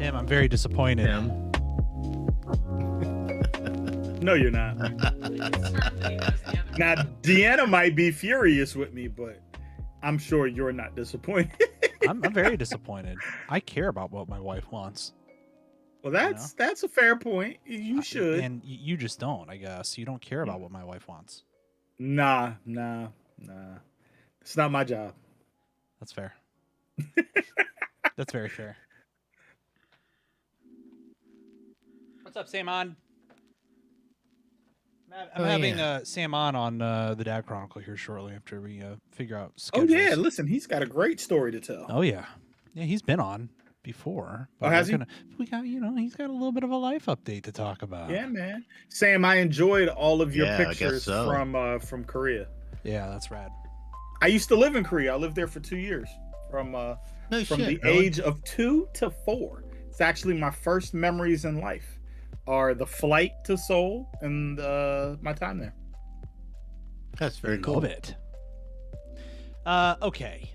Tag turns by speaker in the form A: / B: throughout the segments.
A: Tim, I'm very disappointed.
B: No, you're not. Now, Deanna might be furious with me, but I'm sure you're not disappointed.
A: I'm very disappointed. I care about what my wife wants.
B: Well, that's a fair point. You should.
A: And you just don't, I guess. You don't care about what my wife wants.
B: Nah. It's not my job.
A: That's fair. That's very fair. What's up, Samon? I'm having Samon on the Dad Chronicle here shortly after we figure out schedules.
B: Oh yeah, listen, he's got a great story to tell.
A: Oh yeah, he's been on before.
B: Oh, has he?
A: We got, he's got a little bit of a life update to talk about.
B: Yeah, man. Sam, I enjoyed all of your pictures from Korea.
A: Yeah, that's rad.
B: I used to live in Korea. I lived there for 2 years, from the age of 2 to 4. It's actually my first memories in life are the flight to Seoul and my time there.
C: That's very cool.
A: Love it. Okay.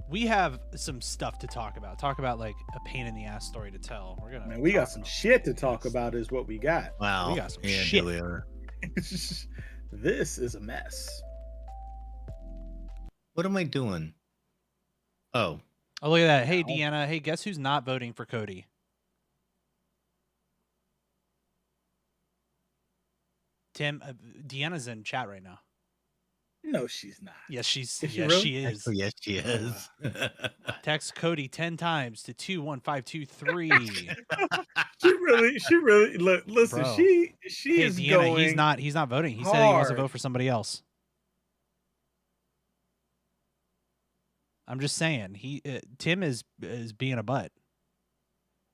A: We have some stuff to talk about. Talk about like a pain in the ass story to tell.
B: We got some shit to talk about is what we got.
C: Wow.
A: We got some shit.
C: We are.
B: This is a mess.
C: What am I doing? Oh,
A: look at that. Hey, Deanna. Hey, guess who's not voting for Cody? Tim, Deanna's in chat right now.
B: No, she's not.
A: Yes, she is.
C: Oh, yes, she is.
A: Text Cody 10 times to 21523.
B: She really listen.
A: Bro.
B: She
A: Hey,
B: is
A: Deanna,
B: going.
A: he's not voting. He said he wants to vote for somebody else. I'm just saying, Tim is being a butt,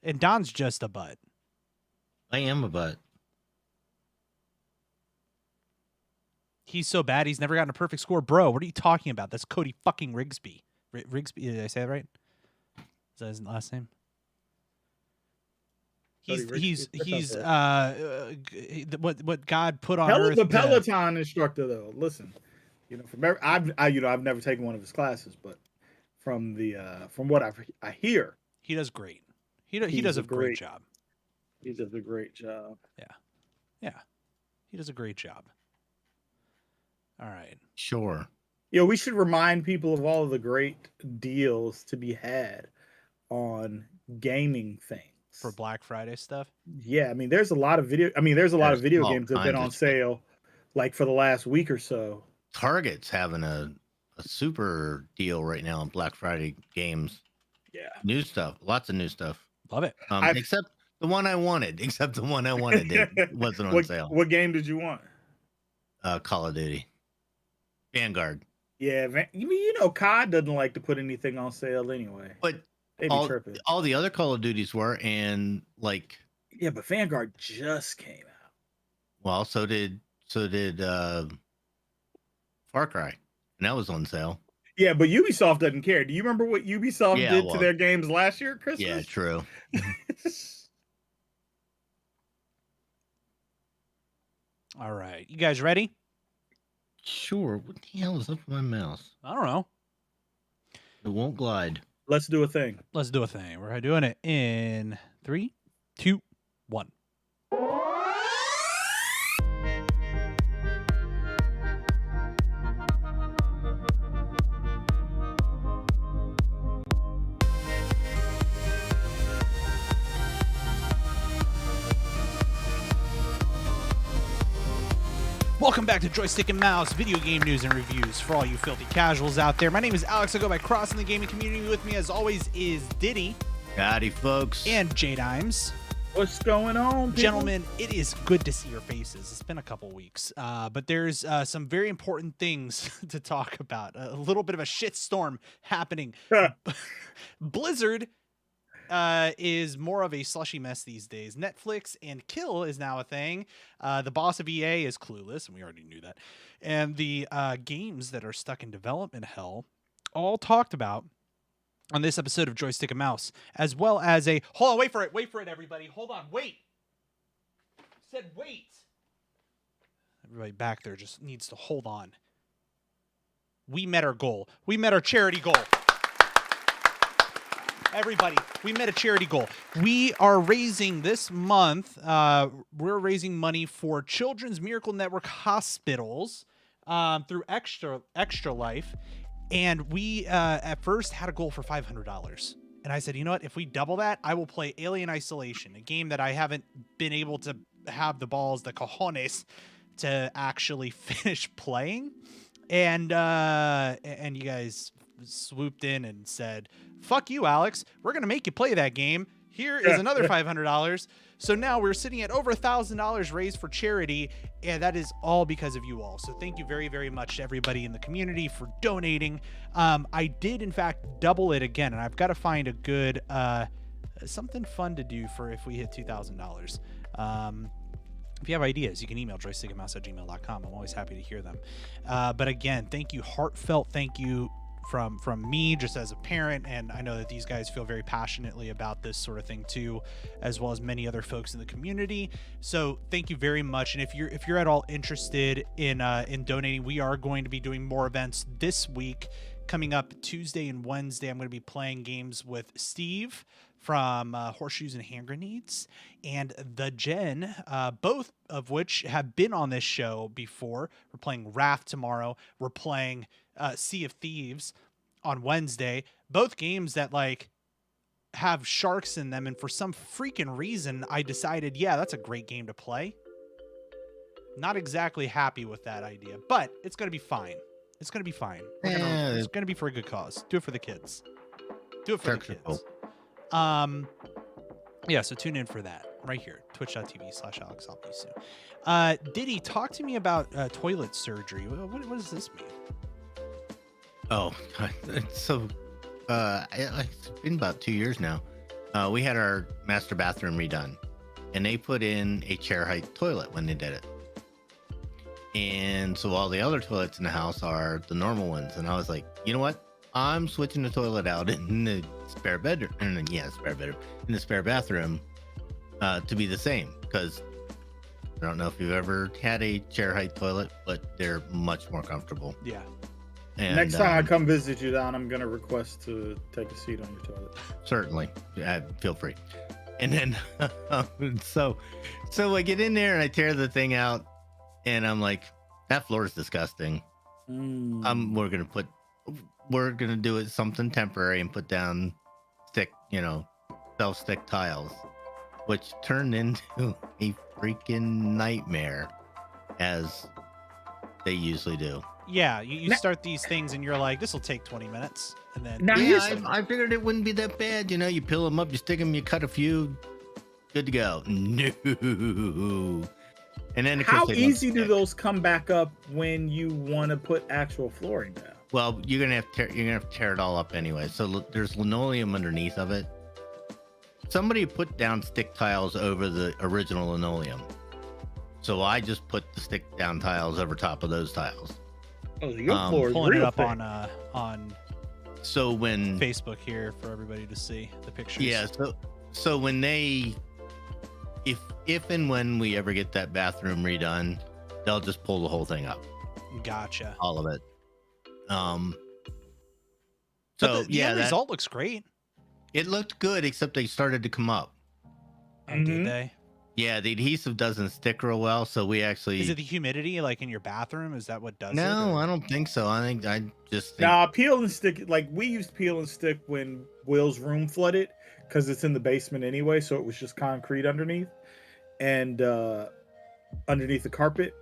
A: and Don's just a butt.
C: I am a butt.
A: He's so bad. He's never gotten a perfect score, bro. What are you talking about? That's Cody fucking Rigsby. Rigsby, did I say that right? Is that his last name? He's what God put on earth.
B: The Peloton instructor, though. Listen, I've never taken one of his classes, but from what I hear,
A: he does great. He does a great job.
B: He does a great job.
A: Yeah, he does a great job. All right.
C: Sure.
B: We should remind people of all of the great deals to be had on gaming things
A: for Black Friday stuff.
B: Yeah, I mean, there's a lot of video games that have been on sale, like for the last week or so.
C: Target's having a super deal right now on Black Friday games.
B: Yeah,
C: new stuff, lots of new stuff.
A: Love it.
C: Except the one I wanted. It wasn't on sale.
B: What game did you want?
C: Call of Duty. Vanguard.
B: Yeah, COD doesn't like to put anything on sale anyway.
C: But all the other Call of Duties were, and like.
B: Yeah, but Vanguard just came out.
C: Well, so did Far Cry, and that was on sale.
B: Yeah, but Ubisoft doesn't care. Do you remember what Ubisoft did to their games last year at Christmas?
C: Yeah, true.
A: All right, you guys ready?
C: Sure. What the hell is up with my mouse?
A: I don't know.
C: It won't glide.
B: Let's do a thing.
A: We're doing it in 3, 2, 1. Welcome back to Joystick and Mouse, video game news and reviews for all you filthy casuals out there. My name is Alex. I go by Cross in the gaming community. With me, as always, is Diddy.
C: Howdy, folks.
A: And J-Dimes.
B: What's going on, people?
A: Gentlemen, it is good to see your faces. It's been a couple weeks, but there's some very important things to talk about. A little bit of a shitstorm happening. Blizzard is more of a slushy mess these days. Netflix and Kill is now a thing. The boss of EA is clueless, and we already knew that. And the games that are stuck in development hell, all talked about on this episode of Joystick and Mouse, as well as a... Hold on, wait for it, everybody. Hold on, wait. I said wait. Everybody back there just needs to hold on. We met our goal. We met our charity goal. Everybody, we met a charity goal. We are raising this month, we're raising money for Children's Miracle Network hospitals through Extra Life. And we at first had a goal for $500. And I said, you know what? If we double that, I will play Alien Isolation, a game that I haven't been able to have the balls, the cojones, to actually finish playing. And you guys swooped in and said, fuck you, Alex. We're going to make you play that game. Here is another $500. So now we're sitting at over $1,000 raised for charity, and that is all because of you all. So thank you very, very much to everybody in the community for donating. I did, in fact, double it again, and I've got to find a good something fun to do for if we hit $2,000. If you have ideas, you can email joystickandmouse@gmail.com. I'm always happy to hear them. But again, thank you, heartfelt thank you from me just as a parent, and I know that these guys feel very passionately about this sort of thing too, as well as many other folks in the community. So thank you very much. And if you're at all interested in donating, we are going to be doing more events this week. Coming up Tuesday and Wednesday, I'm going to be playing games with Steve from Horseshoes and Hand Grenades and the Jen, both of which have been on this show before. We're playing Raft tomorrow. We're playing Sea of Thieves on Wednesday. Both games that like have sharks in them, and for some freaking reason, I decided, yeah, that's a great game to play. Not exactly happy with that idea, but it's going to be fine. It's going to be fine. It's going to be for a good cause. Do it for the kids. Do it for the kids. Yeah, so tune in for that right here. Twitch.tv/Alex Albisu. Diddy, talk to me about toilet surgery. What does this mean?
C: Oh, so it's been about 2 years now. We had our master bathroom redone, and they put in a chair height toilet when they did it. And so all the other toilets in the house are the normal ones. And I was like, you know what? I'm switching the toilet out in the spare bedroom. In the spare bathroom to be the same. Because I don't know if you've ever had a chair height toilet, but they're much more comfortable.
A: Yeah.
B: And, next time I come visit you, Don, I'm going to request to take a seat on your toilet.
C: Certainly. Feel free. And then, so I get in there and I tear the thing out. And I'm like, that floor is disgusting. We're gonna do it something temporary and put down self-stick tiles, which turned into a freaking nightmare, as they usually do.
A: Yeah, you start these things and you're like, this will take 20 minutes, and then
C: I figured it wouldn't be that bad. You peel them up, you stick them, you cut a few, good to go. No. And then
B: how easy do those come back up when you want to put actual flooring down?
C: Well, you're gonna have to tear it all up anyway. So there's linoleum underneath of it. Somebody put down stick tiles over the original linoleum, so I just put the stick down tiles over top of those tiles.
B: Oh, your floor is
A: pulling
B: real
A: it up
B: thick.
A: on
C: So when
A: Facebook here for everybody to see the pictures.
C: Yeah. So when they if and when we ever get that bathroom redone, they'll just pull the whole thing up.
A: Gotcha.
C: All of it.
A: So the end result looks great.
C: It looked good, except they started to come up.
A: Oh, did they?
C: Yeah, the adhesive doesn't stick real well, so we actually.
A: Is it the humidity, like in your bathroom? Is that what does it?
C: No, I don't think so. I just think...
B: Nah, peel and stick. Like we used peel and stick when Will's room flooded, because it's in the basement anyway, so it was just concrete underneath. And underneath the carpet,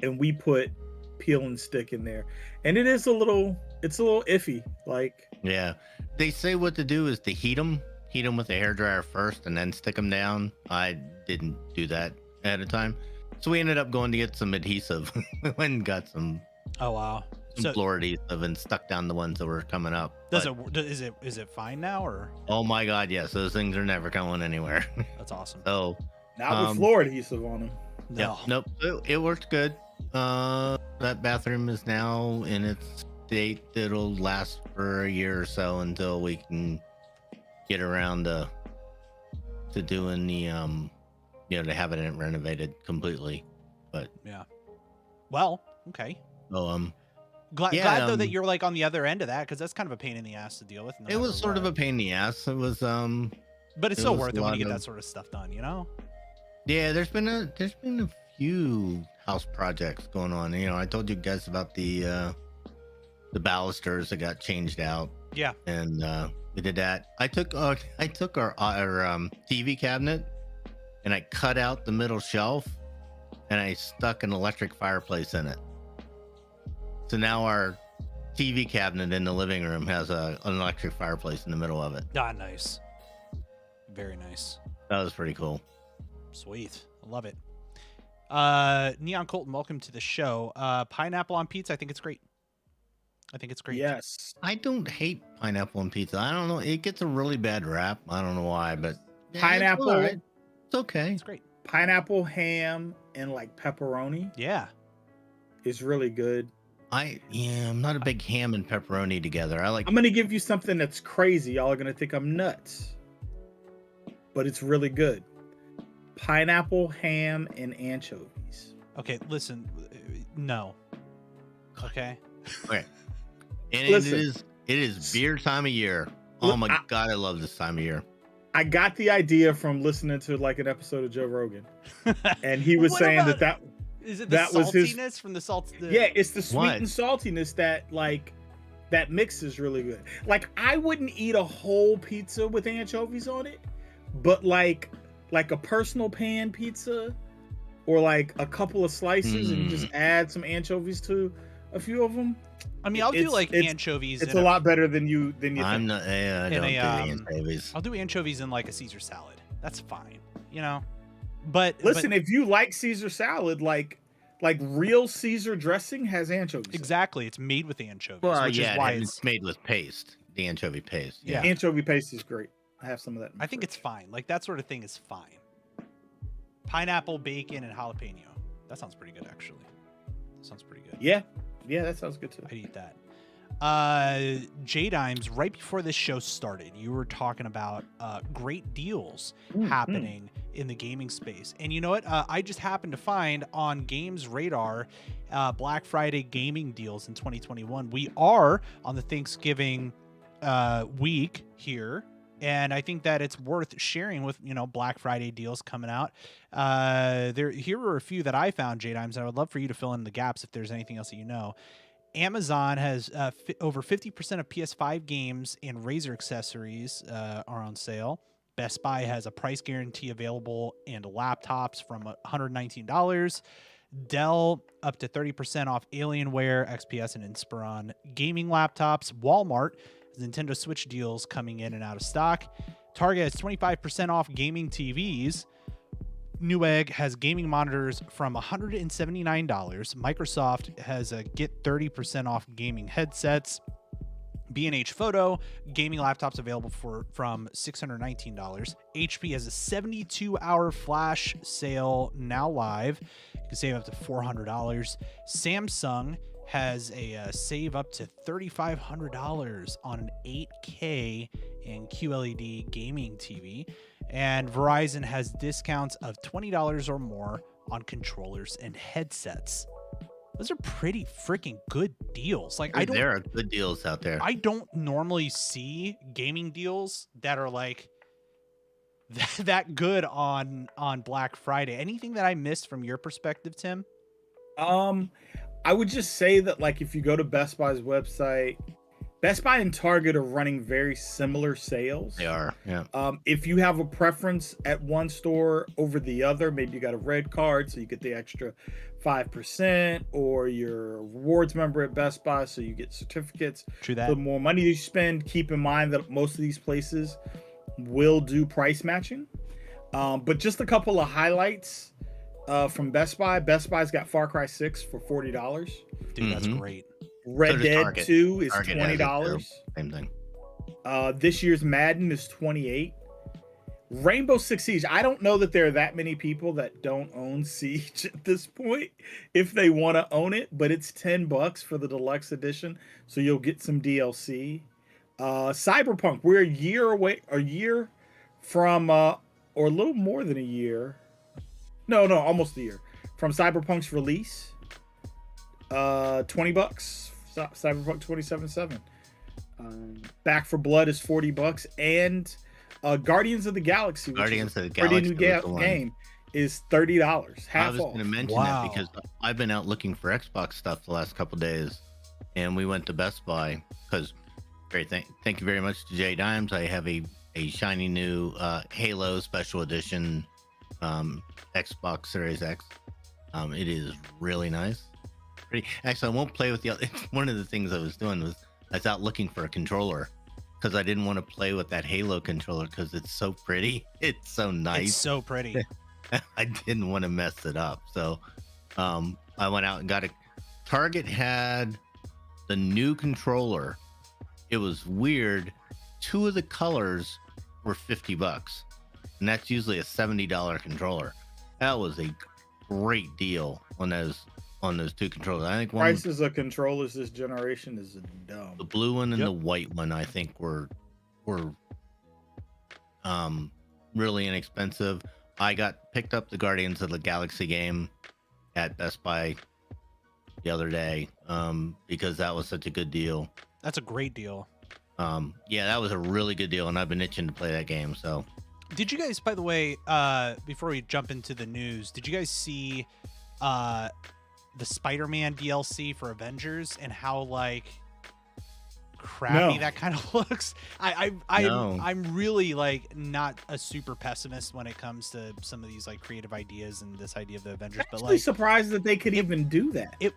B: and we put peel and stick in there, and it's a little iffy. Like,
C: yeah, they say what to do is to heat them with a hairdryer first, and then stick them down. I didn't do that at a time, so we ended up going to get some adhesive and got some.
A: Oh wow!
C: Floor adhesive and stuck down the ones that were coming up.
A: Is it fine now or?
C: Oh my God, yes, those things are never going anywhere.
A: That's awesome.
C: So.
B: Not with floor adhesive on them.
A: No.
C: Yeah, nope. It worked good. That bathroom is now in its state that'll last for a year or so until we can get around to doing the to having it renovated completely. But
A: yeah. Well, okay.
C: So
A: Glad though that you're like on the other end of that, because that's kind of a pain in the ass to deal with.
C: It was sort of a pain in the ass. It was
A: but it's so worth it when you get that sort of stuff done, you know?
C: Yeah, there's been a few house projects going on. You know, I told you guys about the balusters that got changed out.
A: Yeah.
C: And we did that. I took our TV cabinet and I cut out the middle shelf and I stuck an electric fireplace in it. So now our TV cabinet in the living room has an electric fireplace in the middle of it.
A: Ah, nice. Very nice.
C: That was pretty cool.
A: Sweet. I love it. Neon Colton, welcome to the show. Pineapple on pizza, I think it's great.
B: Yes.
C: I don't hate pineapple on pizza. I don't know. It gets a really bad rap. I don't know why, but
B: pineapple.
C: It's all right. It's okay.
A: It's great.
B: Pineapple, ham, and like pepperoni.
A: Yeah.
B: Is really good.
C: I'm not a big ham and pepperoni together. I'm
B: gonna give you something that's crazy. Y'all are gonna think I'm nuts, but it's really good. Pineapple, ham, and anchovies.
A: Okay, listen. No. Okay.
C: Okay. And listen, it is beer time of year. Oh my God, I love this time of year.
B: I got the idea from listening to like an episode of Joe Rogan, and he was saying that
A: is it the saltiness from the salt?
B: Yeah, it's the sweet and saltiness that mixes really good. Like I wouldn't eat a whole pizza with anchovies on it, but like a personal pan pizza, or like a couple of slices and just add some anchovies to a few of them.
A: I mean, I'll do like anchovies.
B: It's a lot better than you
C: I'm not. I don't do anchovies.
A: I'll do anchovies in like a Caesar salad. That's fine, you know. But
B: listen, if you like Caesar salad, like real Caesar dressing has anchovies.
A: Exactly, it's made with anchovies.
C: Well,
A: which is why
C: it's made with paste. The anchovy paste.
A: Yeah,
B: anchovy paste is great. I have some of that.
A: I think it's fine. Like that sort of thing is fine. Pineapple, bacon, and jalapeno. That sounds pretty good, actually. That sounds pretty good.
B: Yeah, that sounds good too.
A: I'd eat that. J-Dimes, right before this show started, you were talking about great deals happening in the gaming space. And you know what? I just happened to find on Games Radar Black Friday gaming deals in 2021. We are on the Thanksgiving week here. And I think that it's worth sharing with, Black Friday deals coming out. Here were a few that I found, J-Dimes, and I would love for you to fill in the gaps if there's anything else that you know. Amazon has over 50% of PS5 games and Razer accessories are on sale. Best Buy has a price guarantee available and laptops from $119. Dell up to 30% off Alienware, XPS, and Inspiron gaming laptops. Walmart has Nintendo Switch deals coming in and out of stock. Target has 25% off gaming TVs. Newegg has gaming monitors from $179. Microsoft has a get 30% off gaming headsets. B&H Photo gaming laptops available from $619. HP has a 72-hour flash sale now live. You can save up to $400. Samsung has a save up to $3,500 on an 8K and QLED gaming TV. And Verizon has discounts of $20 or more on controllers and headsets. Those are pretty freaking good deals. Like
C: there are good deals out there.
A: I don't normally see gaming deals that are like that good on Black Friday. Anything that I missed from your perspective, Tim?
B: I would just say that like if you go to Best Buy's website, Best Buy and Target are running very similar sales.
C: They are, yeah.
B: If you have a preference at one store over the other, maybe you got a red card, so you get the extra 5%, or you're a rewards member at Best Buy, so you get certificates.
A: True that.
B: The more money you spend, keep in mind that most of these places will do price matching. But just a couple of highlights from Best Buy. Best Buy's got Far Cry 6 for $40.
A: Dude, that's great.
B: Red Dead 2 is
C: Target
B: $20.
C: Same thing.
B: This year's Madden is $28. Rainbow Six Siege. I don't know that there are that many people that don't own Siege at this point if they want to own it, but it's $10 for the deluxe edition, so you'll get some DLC. Cyberpunk, we're a year from or a little more than a year. No, almost a year from Cyberpunk's release. $20 Cyberpunk 2077. Back for Blood is $40, and Guardians of the Galaxy, which is a pretty new game, is $30, half off.
C: I was going to mention that because I've been out looking for Xbox stuff the last couple days, and we went to Best Buy because. Thank you very much to Jay Dimes. I have a shiny new Halo Special Edition Xbox Series X. It is really nice. Actually, I won't play with the other. One of the things I was doing was I was out looking for a controller because I didn't want to play with that Halo controller because it's so pretty. It's so nice.
A: It's so pretty.
C: I didn't want to mess it up. So I went out and got Target had the new controller. It was weird. 2 of the colors were $50, and that's usually a $70 controller. That was a great deal on those 2 controllers. I think
B: prices of controllers this generation is dumb.
C: The blue one and the white one, I think, were really inexpensive. I picked up the Guardians of the Galaxy game at Best Buy the other day because that was such a good deal.
A: That's a great deal.
C: Yeah, that was a really good deal, and I've been itching to play that game. So,
A: did you guys, by the way, before we jump into the news, did you guys see the Spider-Man DLC for Avengers and how like crappy that kind of looks? I'm really like not a super pessimist when it comes to some of these like creative ideas and this idea of the Avengers.
B: I'm actually surprised that they could even do that.
A: It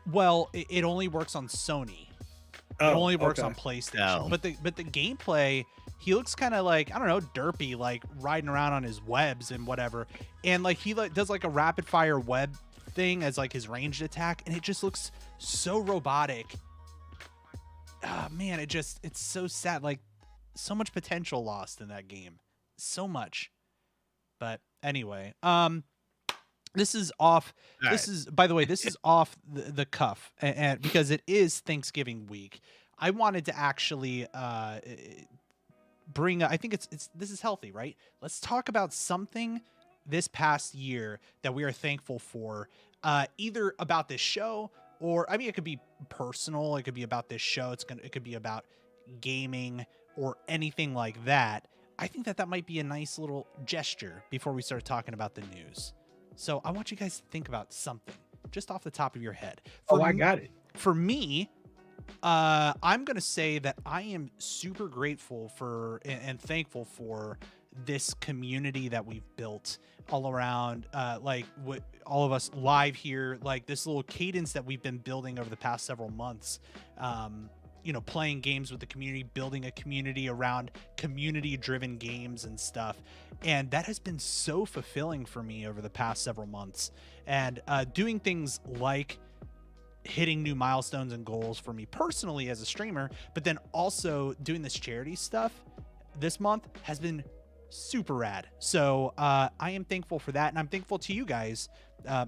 A: only works on Sony. It only works on PlayStation.
C: Oh.
A: But the gameplay, he looks kind of like, I don't know, derpy, like riding around on his webs and whatever. And like he does like a rapid fire web thing as like his ranged attack, and it just looks so robotic. Ah, man, it's so sad. Like so much potential lost in that game. So much. But anyway, this is off. This is, by the way, this is off the cuff, and because it is Thanksgiving week, I wanted to actually bring. I think this is healthy, right? Let's talk about something this past year that we are thankful for, either about this show or I mean, it could be personal. It could be about this show. It could be about gaming or anything like that. I think that might be a nice little gesture before we start talking about the news. So I want you guys to think about something just off the top of your head.
B: I got it.
A: For me, I'm going to say that I am super grateful for and thankful for this community that we've built all around, like what all of us live here, like this little cadence that we've been building over the past several months. Playing games with the community, building a community around community-driven games and stuff. And that has been so fulfilling for me over the past several months. And doing things like hitting new milestones and goals for me personally as a streamer, but then also doing this charity stuff this month has been super rad. So I am thankful for that. And I'm thankful to you guys,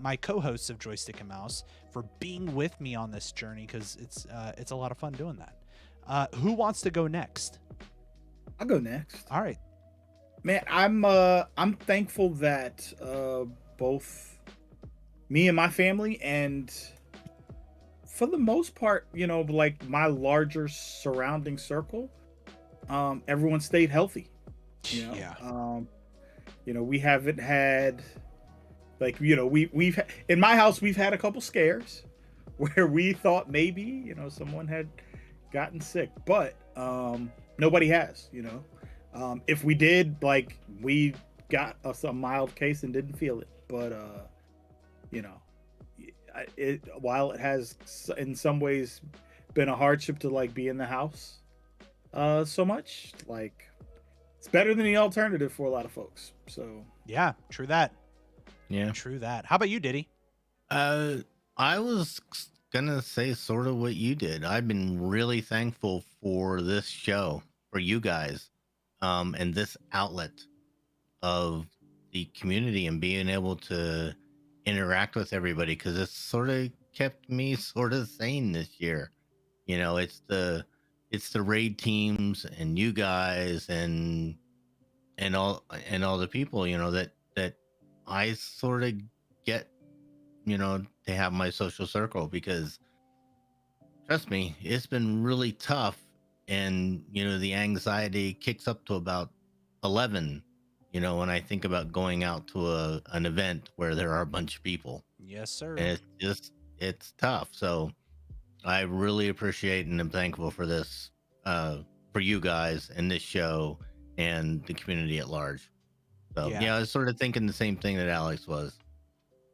A: my co-hosts of Joystick and Mouse, for being with me on this journey, because it's a lot of fun doing that. Who wants to go next?
B: I'll go next.
A: All right,
B: man. I'm thankful that both me and my family, and for the most part, like my larger surrounding circle, everyone stayed healthy.
A: Yeah.
B: We haven't had we've in my house we've had a couple scares where we thought maybe someone had gotten sick, but nobody has. If we did, like, we got a mild case and didn't feel it, but while it has in some ways been a hardship to like be in the house so much, like, it's better than the alternative for a lot of folks. So
A: yeah, true that.
C: Yeah,
A: true that. How about you, Diddy?
C: I was gonna say sort of what you did. I've been really thankful for this show, for you guys, and this outlet of the community and being able to interact with everybody, because it's sort of kept me sort of sane this year. It's the raid teams and you guys and all the people that I sort of get to have my social circle, because trust me, it's been really tough. And, the anxiety kicks up to about 11, when I think about going out to an event where there are a bunch of people.
A: Yes, sir.
C: And it's tough. So I really appreciate and am thankful for this, for you guys and this show and the community at large. So yeah, I was sort of thinking the same thing that Alex was.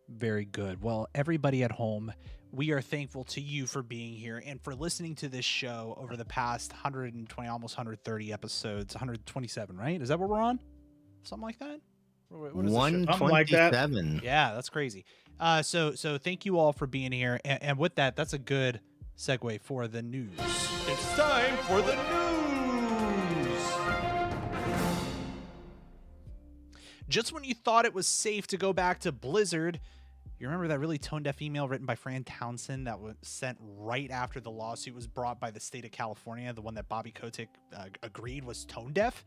A: Very good. Well, everybody at home, we are thankful to you for being here and for listening to this show over the past 120, almost 130 episodes, 127, right? Is that what we're on? Something like that?
B: What is 127.
A: Yeah, that's crazy. So thank you all for being here. And with that, that's a good segue for the news. It's time for the news. Just when you thought it was safe to go back to Blizzard, you remember that really tone-deaf email written by Fran Townsend that was sent right after the lawsuit was brought by the state of California, the one that Bobby Kotick agreed was tone-deaf?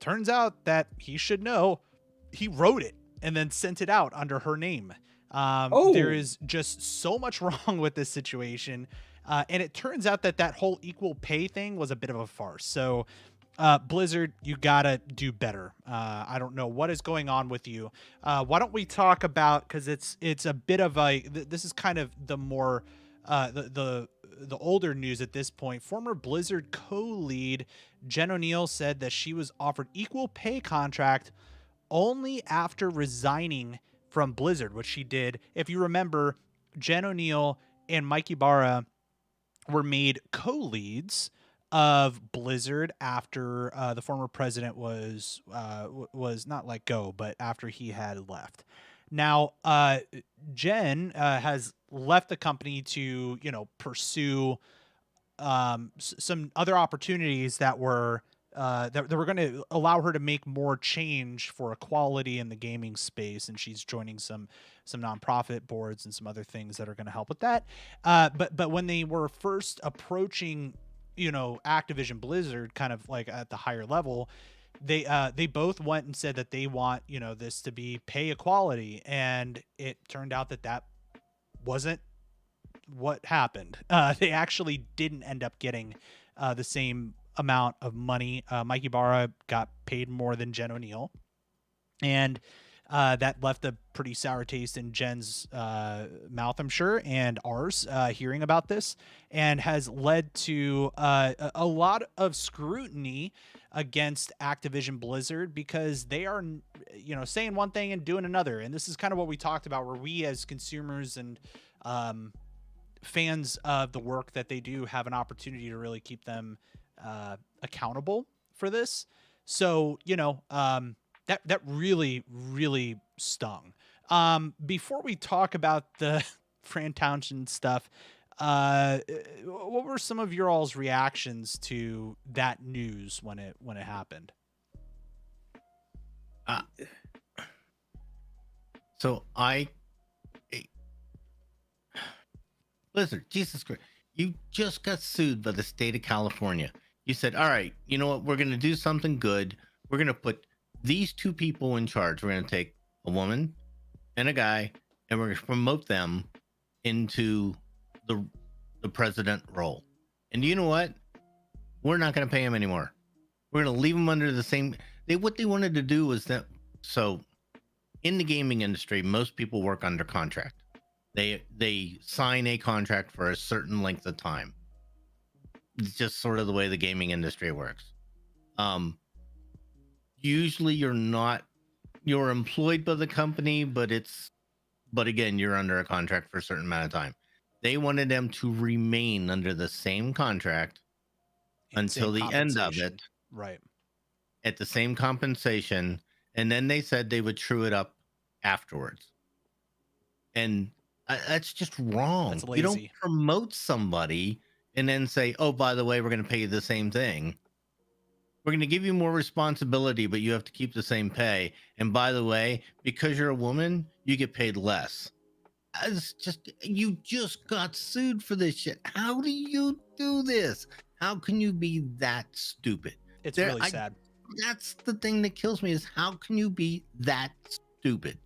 A: Turns out that he should know he wrote it and then sent it out under her name. There is just so much wrong with this situation. And it turns out that whole equal pay thing was a bit of a farce. So Blizzard, you gotta do better. I don't know what is going on with you. Why don't we talk about, because it's a bit of this is kind of the more the older news at this point. Former Blizzard co-lead Jen O'Neill said that she was offered equal pay contract only after resigning from Blizzard, which she did. If you remember, Jen O'Neill and Mike Ibarra were made co-leads of Blizzard after the former president was not let go, but after he had left. Now, Jen has left the company to, pursue some other opportunities that were going to allow her to make more change for equality in the gaming space, and she's joining some nonprofit boards and some other things that are going to help with that. But when they were first approaching, Activision Blizzard, kind of like at the higher level, they both went and said that they want, this to be pay equality, and it turned out that wasn't what happened. They actually didn't end up getting the same amount of money. Mike Ibarra got paid more than Jen O'Neill, and that left a pretty sour taste in Jen's mouth, I'm sure, and ours, hearing about this, and has led to a lot of scrutiny against Activision Blizzard, because they are, saying one thing and doing another. And this is kind of what we talked about, where we as consumers and fans of the work that they do have an opportunity to really keep them accountable for this. So, that really, really stung. Before we talk about the Fran Townsend stuff, what were some of your all's reactions to that news when it happened?
C: Blizzard, Jesus Christ, you just got sued by the state of California. You said, all right, you know what? We're going to do something good. We're going to put these two people in charge. We're going to take a woman and a guy, and we're going to promote them into the president role. And you know what? We're not going to pay him anymore. We're going to leave them under the same. What they wanted to do was that. So in the gaming industry, most people work under contract. They sign a contract for a certain length of time. It's just sort of the way the gaming industry works. Usually you're employed by the company, but again, you're under a contract for a certain amount of time. They wanted them to remain under the same contract until the end of it.
A: Right.
C: At the same compensation. And then they said they would true it up afterwards. And that's just wrong.
A: That's lazy.
C: You don't promote somebody and then say, oh, by the way, we're going to pay you the same thing. We're going to give you more responsibility, but you have to keep the same pay. And by the way, because you're a woman, you get paid less. It's just, you just got sued for this shit. How do you do this? How can you be that stupid?
A: It's really sad.
C: That's the thing that kills me, is how can you be that stupid?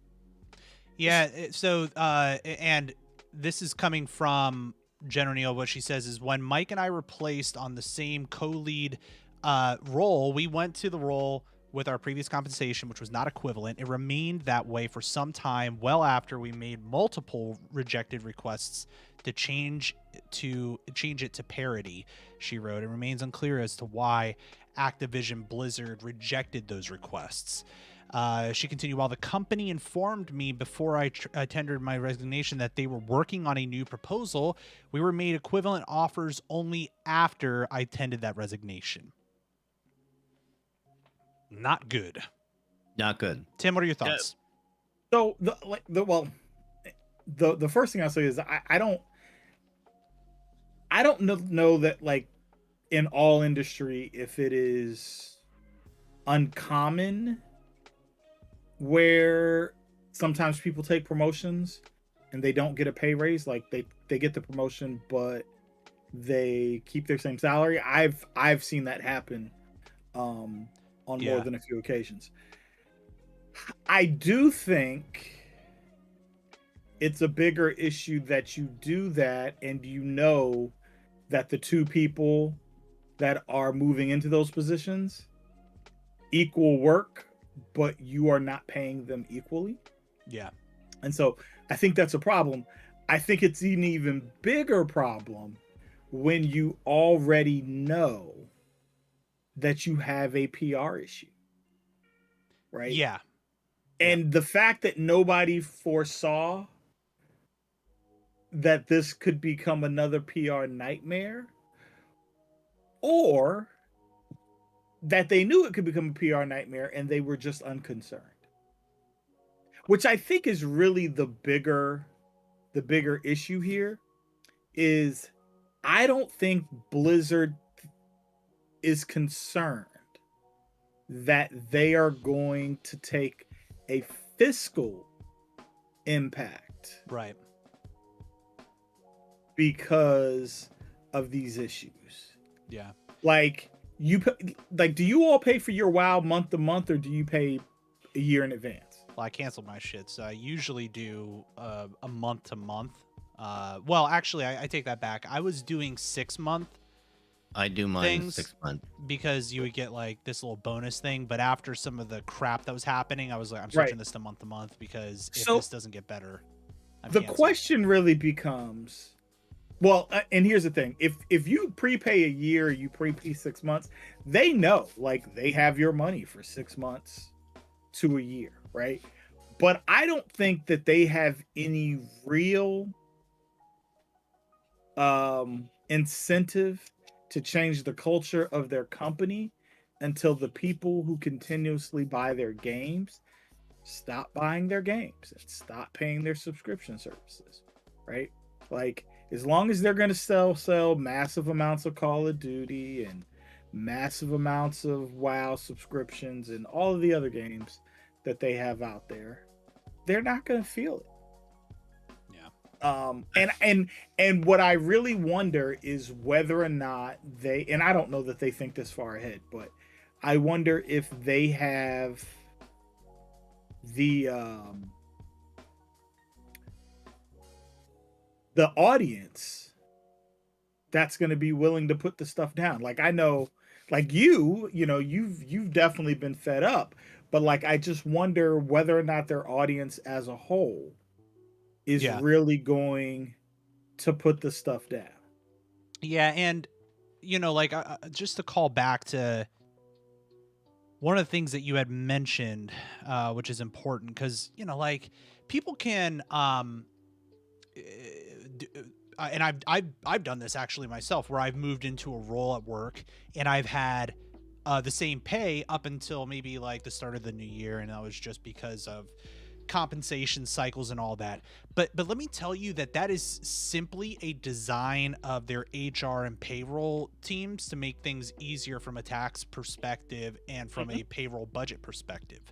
A: Yeah. So, and this is coming from Jen O'Neill, what she says is, when Mike and I were placed on the same co-lead role, we went to the role with our previous compensation, which was not equivalent. It remained that way for some time, well after we made multiple rejected requests to change it to parity. She wrote, it remains unclear as to why Activision Blizzard rejected those requests. She continued, while the company informed me before I tendered my resignation that they were working on a new proposal, we were made equivalent offers only after I tendered that resignation. Not good.
C: Not good.
A: Tim, what are your thoughts?
B: So the first thing I'll say is I don't know that, like, in all industry, if it is uncommon where sometimes people take promotions and they don't get a pay raise. Like they get the promotion but they keep their same salary. I've seen that happen on more than a few occasions. I do think it's a bigger issue that you do that and you know that the two people that are moving into those positions equal work, but you are not paying them equally.
A: Yeah.
B: And so I think that's a problem. I think it's an even bigger problem when you already know that you have a PR issue. Right?
A: Yeah.
B: And the fact that nobody foresaw that this could become another PR nightmare, or that they knew it could become a PR nightmare and they were just unconcerned. Which I think is really the bigger issue here is I don't think Blizzard is concerned that they are going to take a fiscal impact.
A: Right.
B: Because of these issues.
A: Yeah.
B: Like, do you all pay for your WoW month to month, or do you pay a year in advance?
A: Well, I canceled my shit, so I usually do a month to month. Well, actually, I take that back. I was doing 6 month.
C: I do mine 6 months
A: because you would get like this little bonus thing. But after some of the crap that was happening, I was like, I'm switching this to month because if this doesn't get better,
B: the question really becomes. Well, and here's the thing. If you prepay a year, you prepay 6 months, they know, like, they have your money for 6 months to a year, right? But I don't think that they have any real incentive to change the culture of their company until the people who continuously buy their games stop buying their games and stop paying their subscription services, right? Like, as long as they're going to sell massive amounts of Call of Duty and massive amounts of WoW subscriptions and all of the other games that they have out there, they're not going to feel it. And what I really wonder is whether or not they, and I don't know that they think this far ahead, but I wonder if they have the audience that's going to be willing to put the stuff down. Like, I know, like, you've definitely been fed up, but like, I just wonder whether or not their audience as a whole is really going to put the stuff down.
A: Yeah. And, like, just to call back to one of the things that you had mentioned, which is important, because, like, people can, and I've done this actually myself, where I've moved into a role at work and I've had the same pay up until maybe like the start of the new year, and that was just because of compensation cycles and all that. But let me tell you that is simply a design of their HR and payroll teams to make things easier from a tax perspective and from a payroll budget perspective.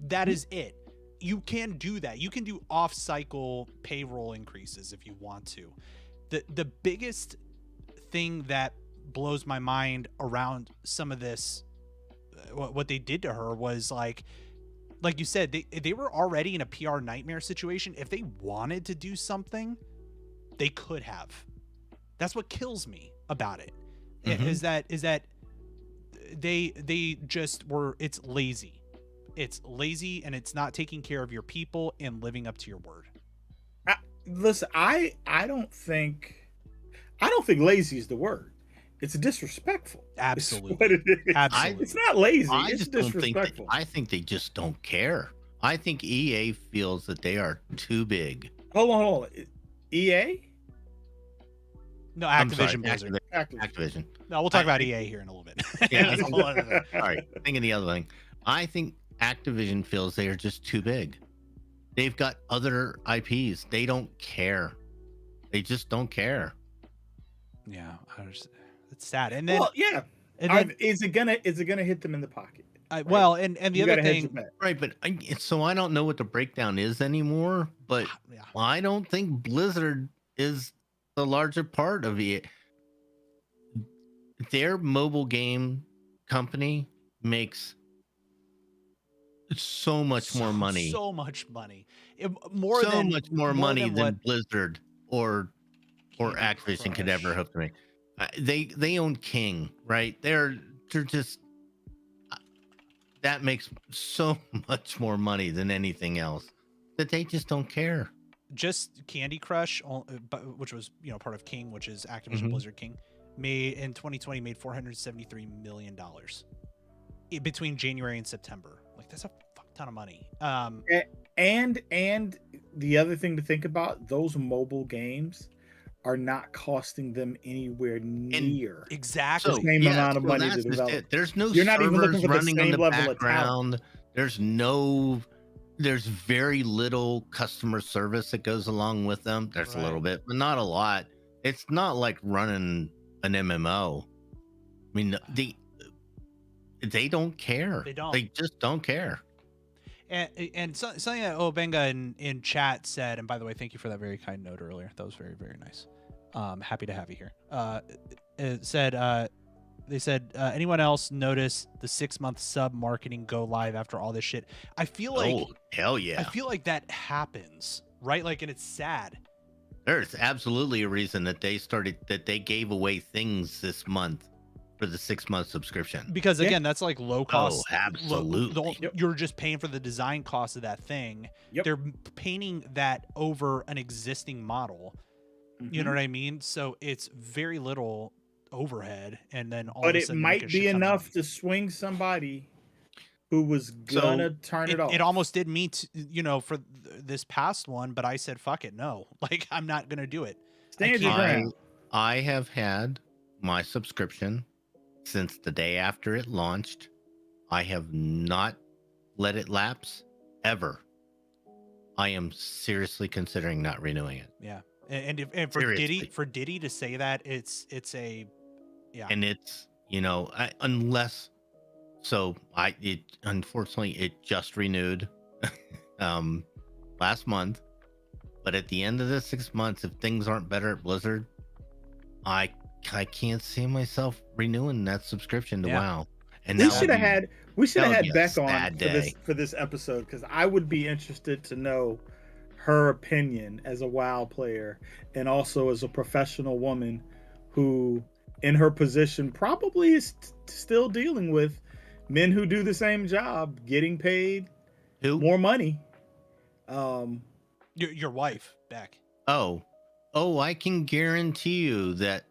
A: That is it. You can do that. You can do off-cycle payroll increases if you want to. The biggest thing that blows my mind around some of this, what they did to her, was like you said, they were already in a PR nightmare situation. If they wanted to do something, they could have. That's what kills me about it.
C: Mhm.
A: Is that they just were. It's lazy. It's lazy, and it's not taking care of your people and living up to your word.
B: Listen, I don't think lazy is the word. It's disrespectful.
A: Absolutely.
B: It's what it is.
A: Absolutely.
B: It's not lazy.
C: I
B: It's
C: just don't think.
B: disrespectful.
C: I think they just don't care. I think EA feels that they are too big.
B: Hold on. EA?
A: No,
C: I'm sorry,
A: Activision Blizzard.
C: Activision.
A: No, we'll talk
C: I
A: about
C: think-
A: EA here in a little bit.
C: Yeah,
A: That's a whole other thing.
C: All right, thinking the other thing. I think Activision feels they are just too big. They've got other IPs. They don't care. They just don't care.
A: Yeah, it's sad. And then,
B: Well, yeah.
A: and then
B: Is it gonna hit them in the pocket?
A: well, and the
B: You
A: other
B: gotta hedge your
A: thing,
B: bet.
C: Right, but so I don't know what the breakdown is anymore. But
A: yeah,
C: I don't think Blizzard is the larger part of it. Their mobile game company makes so much more money.
A: So much money.
C: More money
A: than
C: than
A: what
C: Blizzard or
A: Candy
C: Activision could ever
A: Crush.
C: hope to make. They own King, right? They're just that makes so much more money than anything else that they just don't care.
A: Just Candy Crush, which was part of King, which is Activision
C: Mhm.
A: Blizzard King, in 2020 made $473 million between January and September. Like that's a fuck ton of money.
B: And the other thing to think about, those mobile games are not costing them anywhere near
A: Exactly.
B: the same amount of money to
C: that's just
B: develop.
C: it. There's no
B: You're not even
C: servers
B: looking for the
C: running on
B: same
C: the
B: level of talent.
C: background. There's very little customer service that goes along with them. There's a little bit, but not a lot. It's not like running an MMO. I mean, they don't care.
A: They don't.
C: They just don't care.
A: And something that Obenga in chat said, and by the way, thank you for that very kind note earlier. That was very, very nice. Happy to have you here. It said, they said, anyone else notice the 6-month sub marketing go live after all this shit? I feel like,
C: Oh, hell yeah.
A: I feel like that happens, right? Like, and it's sad.
C: There's absolutely a reason that they gave away things this month for the 6-month subscription.
A: Because again, that's like low cost.
C: Oh, absolutely.
A: You're just paying for the design cost of that thing.
B: Yep.
A: They're painting that over an existing model. You know what I mean? So it's very little overhead, and then all
B: But
A: of a
B: it
A: sudden
B: might be enough to swing somebody who was gonna turn it off.
A: It almost did me, for this past one, but I said, "Fuck it, no! Like I'm not gonna do it."
B: Stand your ground.
C: I have had my subscription since the day after it launched. I have not let it lapse ever. I am seriously considering not renewing it.
A: Yeah, and for
C: Seriously.
A: Diddy to say that, it's a, yeah,
C: And it's unless so unfortunately it just renewed last month, but at the end of the 6 months, if things aren't better at Blizzard, I can't see myself renewing that subscription to WoW. And
B: we should have had Beck on
C: day.
B: for this episode, because I would be interested to know her opinion as a WoW player and also as a professional woman who, in her position, probably is still dealing with men who do the same job, getting paid more money.
A: Your wife, Beck.
C: Oh, I can guarantee you that.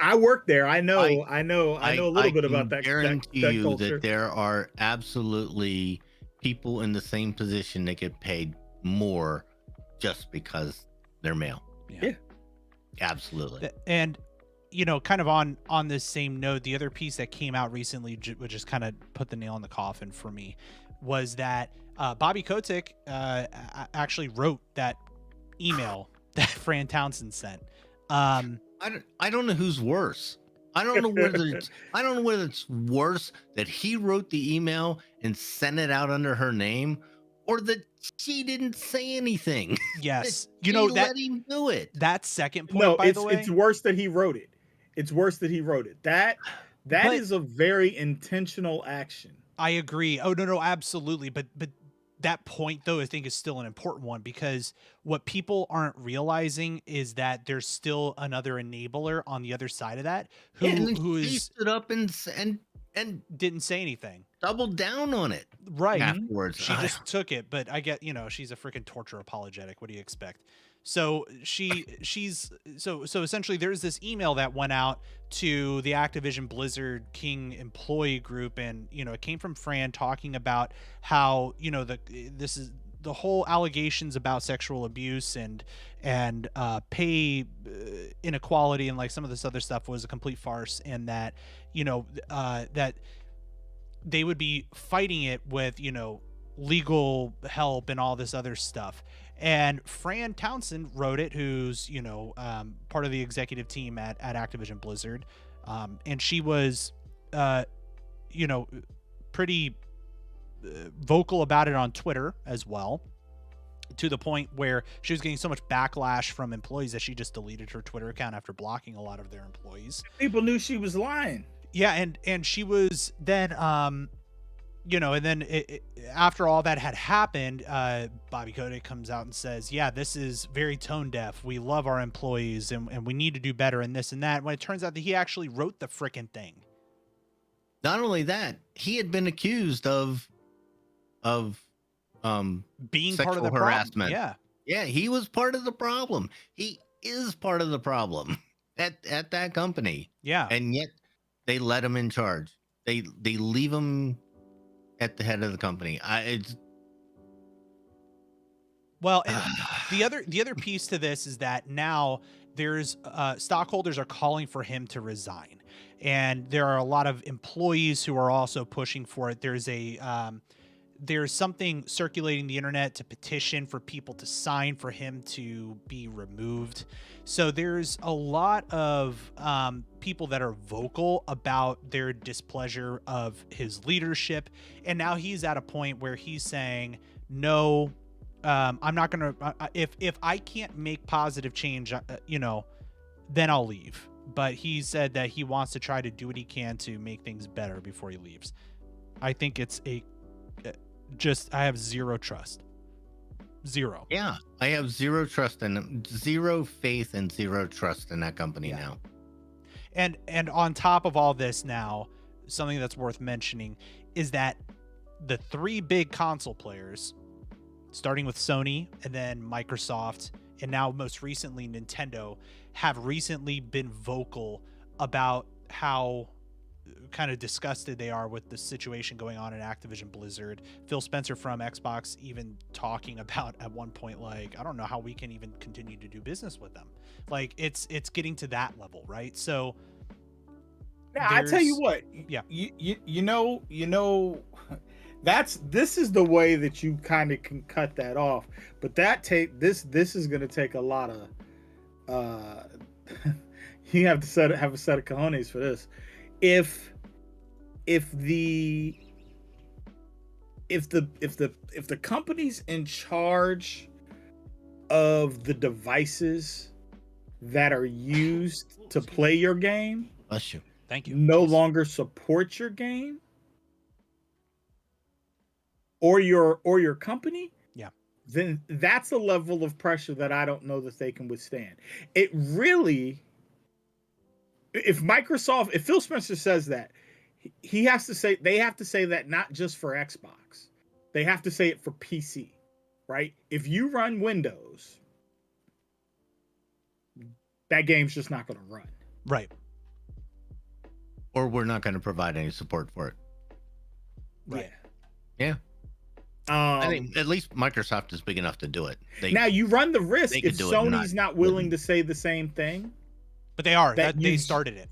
B: I work there. I know a little bit about that.
C: I guarantee you
B: culture.
C: that there are absolutely people in the same position that get paid more just because they're male.
B: Yeah.
C: Absolutely.
A: And kind of on this same note, the other piece that came out recently, which just kind of put the nail in the coffin for me, was that Bobby Kotick actually wrote that email that Fran Townsend sent.
C: I don't know who's worse. I don't know whether it's worse that he wrote the email and sent it out under her name, or that she didn't say anything.
A: Yes,
C: that let him do it.
A: That second point, by the way,
B: it's worse that he wrote it. It's worse that he wrote it. That is a very intentional action.
A: I agree. Oh no, absolutely. But that point, though, I think is still an important one, because what people aren't realizing is that there's still another enabler on the other side of that who
C: she
A: is
C: stood up and
A: didn't say anything.
C: doubled down on it
A: Right.
C: afterwards.
A: She just took it, but I get, she's a freaking torture apologetic. What do you expect? So she's essentially there's this email that went out to the Activision Blizzard King employee group, and it came from Fran talking about how this is the whole allegations about sexual abuse and pay inequality and like some of this other stuff was a complete farce, and that that they would be fighting it with legal help and all this other stuff. And Fran Townsend wrote it, who's part of the executive team at Activision Blizzard, and she was pretty vocal about it on Twitter as well, to the point where she was getting so much backlash from employees that she just deleted her Twitter account after blocking a lot of their employees.
B: People knew she was lying.
A: Yeah, and she was then and then after all that had happened, Bobby Kotick comes out and says, yeah, this is very tone deaf. We love our employees and we need to do better in this and that. When it turns out that he actually wrote the frickin' thing.
C: Not only that, he had been accused of
A: being
C: sexual
A: part of the
C: harassment.
A: Problem.
C: Yeah, he was part of the problem. He is part of the problem at that company.
A: Yeah.
C: And yet they let him in charge. They leave him at the head of the company.
A: Well, and the other piece to this is that now there's stockholders are calling for him to resign, and there are a lot of employees who are also pushing for it. There's something circulating the internet to petition for people to sign for him to be removed. So there's a lot of people that are vocal about their displeasure of his leadership. And now he's at a point where he's saying, no, I'm not going to, if I can't make positive change, then I'll leave. But he said that he wants to try to do what he can to make things better before he leaves. I think it's I have zero trust. Zero.
C: Yeah, I have zero trust in zero faith and zero trust in that company now.
A: And on top of all this now, something that's worth mentioning is that the three big console players, starting with Sony and then Microsoft, and now most recently Nintendo, have recently been vocal about how kind of disgusted they are with the situation going on in Activision Blizzard. Phil Spencer from Xbox even talking about at one point, like, I don't know how we can even continue to do business with them. Like it's getting to that level, right? So
B: now I tell you what,
A: yeah,
B: you know this is the way that you kind of can cut that off, but this is going to take a lot of you have to have a set of cojones for this. If the company's in charge of the devices that are used to play your game,
C: bless you,
A: thank you,
B: no longer support your game or your company, yeah, then that's a level of pressure that I don't know that they can withstand. It really, if Phil Spencer says that, they have to say that not just for Xbox, they have to say it for PC, right? If you run Windows, that game's just not going to run.
A: Right.
C: Or we're not going to provide any support for it.
B: Right.
C: Yeah. I think at least Microsoft is big enough to do it.
B: Now you run the risk if Sony's not willing to say the same thing.
A: But they are. They started it.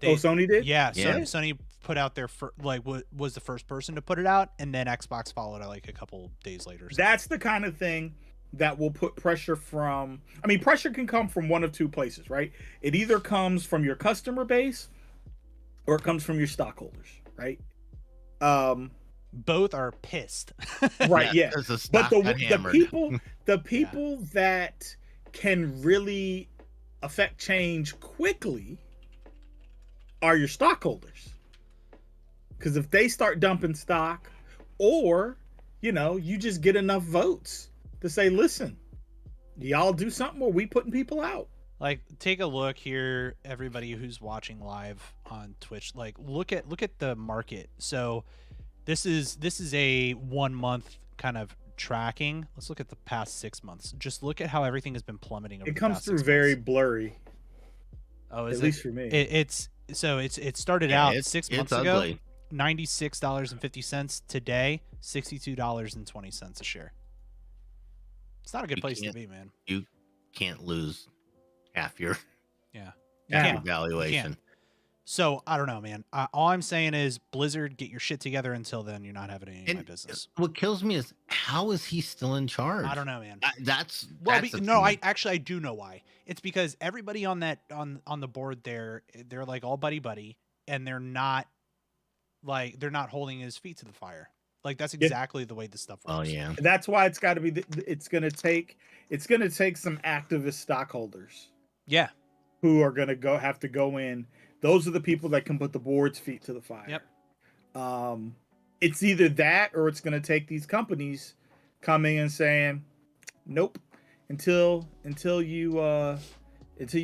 B: Sony did?
A: Yeah. Sony put out their was the first person to put it out, and then Xbox followed like a couple days later.
B: That's the kind of thing that will put pressure from. I mean, pressure can come from one of two places, right? It either comes from your customer base, or it comes from your stockholders, right?
A: Both are pissed.
B: Right. Yeah. But the people that can really affect change quickly are your stockholders. Because if they start dumping stock, or you just get enough votes to say, listen, y'all do something or we putting people out.
A: Like, take a look here, everybody who's watching live on Twitch. Like, look at the market. So this is a 1 month kind of tracking. Let's look at the past 6 months. Just look at how everything has been plummeting over
B: It
A: the
B: comes
A: past
B: through
A: 6
B: very
A: months.
B: blurry.
A: Oh, is
B: at least for me.
A: It started out 6 months ago,
C: ugly.
A: $96.50. Today, $62.20 a share. It's not a good place to be, man.
C: You can't lose half your
A: Yeah.
C: valuation.
A: So I don't know, man. All I'm saying is, Blizzard, get your shit together. Until then, you're not having any of my business.
C: What kills me is, how is he still in charge?
A: I don't know, man.
C: That's
A: no. I do know why. It's because everybody on that on the board there, they're like all buddy, and they're not holding his feet to the fire. Like, that's exactly the way this stuff works.
C: Oh yeah.
B: That's why it's got to be. It's gonna take some activist stockholders.
A: Yeah.
B: Who are gonna have to go in. Those are the people that can put the board's feet to the fire.
A: Yep.
B: It's either that or it's going to take these companies coming and saying, "Nope, until you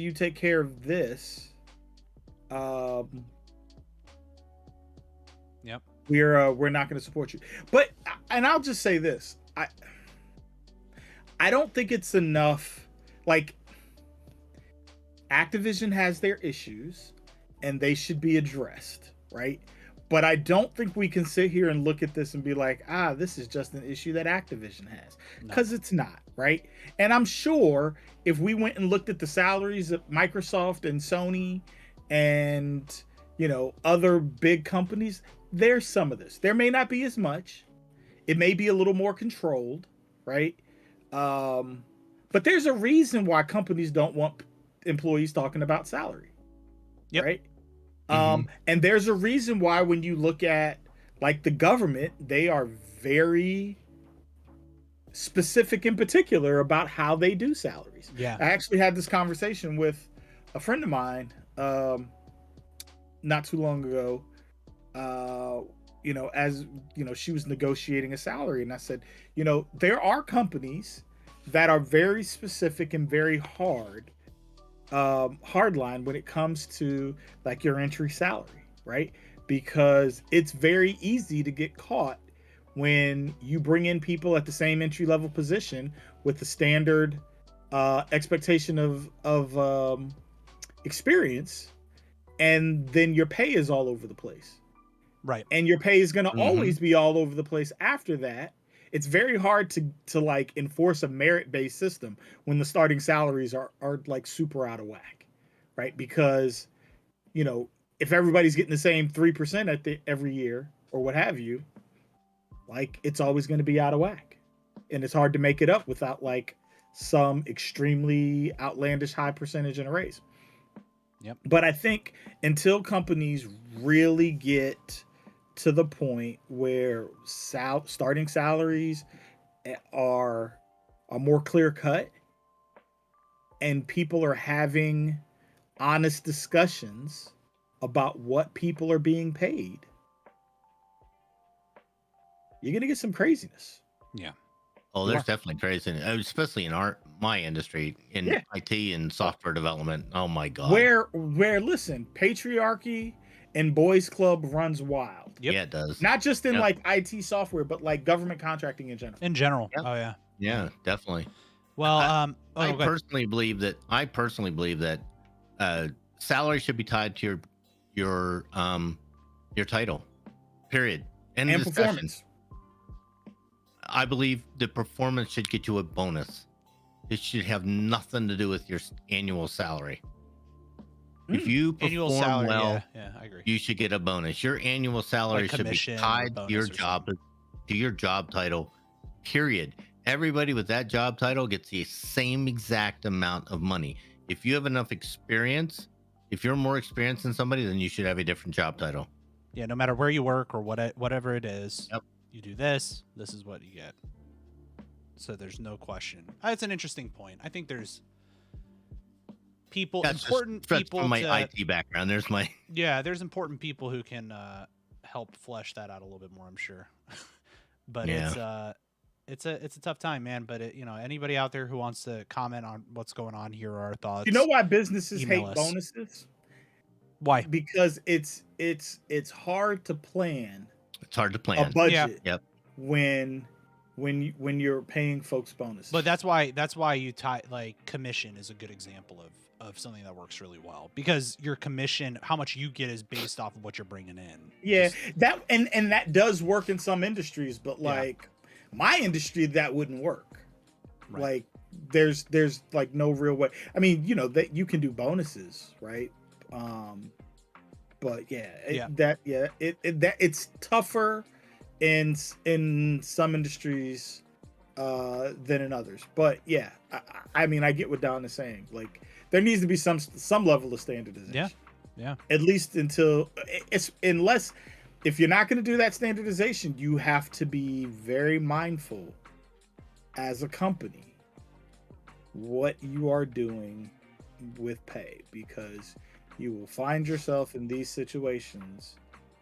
B: take care of this,
A: yep,
B: we're not going to support you." But I'll just say this: I don't think it's enough. Like, Activision has their issues. And they should be addressed, right? But I don't think we can sit here and look at this and be like, this is just an issue that Activision has. Because it's not, right? And I'm sure if we went and looked at the salaries of Microsoft and Sony and, other big companies, there's some of this. There may not be as much. It may be a little more controlled, right? But there's a reason why companies don't want employees talking about salary.
A: Yep.
B: Right. And there's a reason why when you look at like the government, they are very specific in particular about how they do salaries.
A: Yeah.
B: I actually had this conversation with a friend of mine not too long ago. She was negotiating a salary, and I said, there are companies that are very specific and very hardline when it comes to like your entry salary, right? Because it's very easy to get caught when you bring in people at the same entry level position with the standard expectation of experience, and then your pay is all over the place,
A: right?
B: And your pay is going to always be all over the place after that. It's very hard to like enforce a merit-based system when the starting salaries are like super out of whack, right? Because, if everybody's getting the same 3% every year or what have you, like, it's always going to be out of whack, and it's hard to make it up without like some extremely outlandish high percentage in a raise.
A: Yep.
B: But I think until companies really get to the point where starting salaries are more clear cut and people are having honest discussions about what people are being paid, you're going to get some craziness.
A: Yeah.
C: Oh, there's definitely craziness, especially in my industry, in IT and software development. Oh my God.
B: Where listen, patriarchy and boys club runs wild.
A: Yep.
C: Yeah, it does.
B: Not just in like IT software, but like government contracting in general.
C: Yep.
A: Oh yeah.
C: Yeah, definitely.
A: Well,
C: I personally believe that salary should be tied to your title. Period.
B: And performance.
C: I believe the performance should get you a bonus. It should have nothing to do with your annual salary. If you perform well,
A: I agree.
C: You should get a bonus. Your annual salary should be tied to your job title. Period. Everybody with that job title gets the same exact amount of money. If you have enough experience, if you're more experienced than somebody, then you should have a different job title.
A: Yeah, no matter where you work or whatever it is.
C: Yep.
A: You do this is what you get. So there's no question. It's an interesting point. I think there's important people
C: from my IT background. There's
A: important people who can help flesh that out a little bit more, I'm sure. But it's a tough time, man. But anybody out there who wants to comment on what's going on here, our thoughts.
B: You know why businesses hate
A: us.
B: bonuses?
A: Why?
B: Because it's hard to plan.
C: It's hard to plan
B: a budget.
C: Yep.
B: When you're paying folks bonuses.
A: But that's why you tie, like, commission is a good example of something that works really well, because your commission, how much you get, is based off of what you're bringing in.
B: Yeah, that and that does work in some industries, but like my industry, that wouldn't work. Right. Like there's like no real way. I mean, that you can do bonuses, right? But it's tougher in some industries than in others. But yeah, I mean, I get what Don is saying. Like, there needs to be some level of standardization.
A: Yeah.
B: At least unless if you're not going to do that standardization, you have to be very mindful as a company what you are doing with pay, because you will find yourself in these situations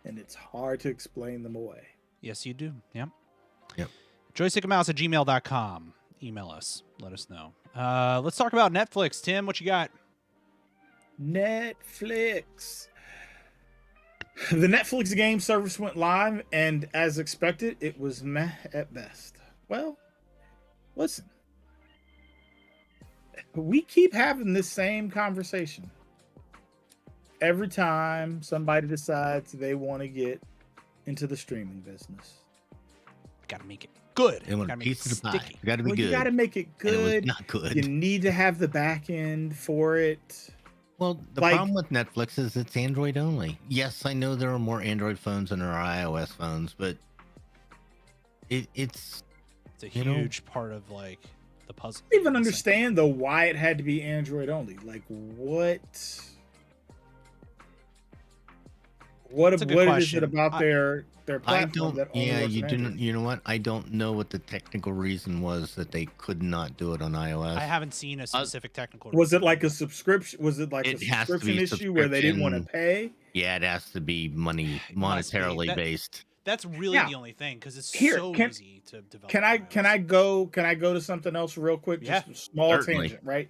B: and it's hard to explain them away.
A: Yes, you do. Yep.
C: joystickandmouse@gmail.com.
A: Email us. Let us know. Let's talk about Netflix. Tim, what you got?
B: Netflix. The Netflix game service went live, and as expected, it was meh at best. Well, listen. We keep having this same conversation every time somebody decides they want to get into the streaming business.
A: Got to make it good.
C: They want a piece of the pie. You got to be good.
B: You got to make it good.
C: And it was not good.
B: You need to have the back end for it.
C: Well, the problem with Netflix is it's Android only. Yes, I know there are more Android phones than there are iOS phones, but it's
A: a huge part of, like, the puzzle.
B: I don't even understand though why it had to be Android only. Like, what is it about their platform that only works on Android?
C: You know what? I don't know what the technical reason was that they could not do it on iOS.
A: I haven't seen a specific technical
B: reason. Was it like a subscription? Was it like a subscription issue where they didn't want to pay?
C: Yeah, it has to be monetarily based.
A: That's really the only thing, because it's so easy to develop.
B: Can I go to something else real quick? Just a small tangent, right?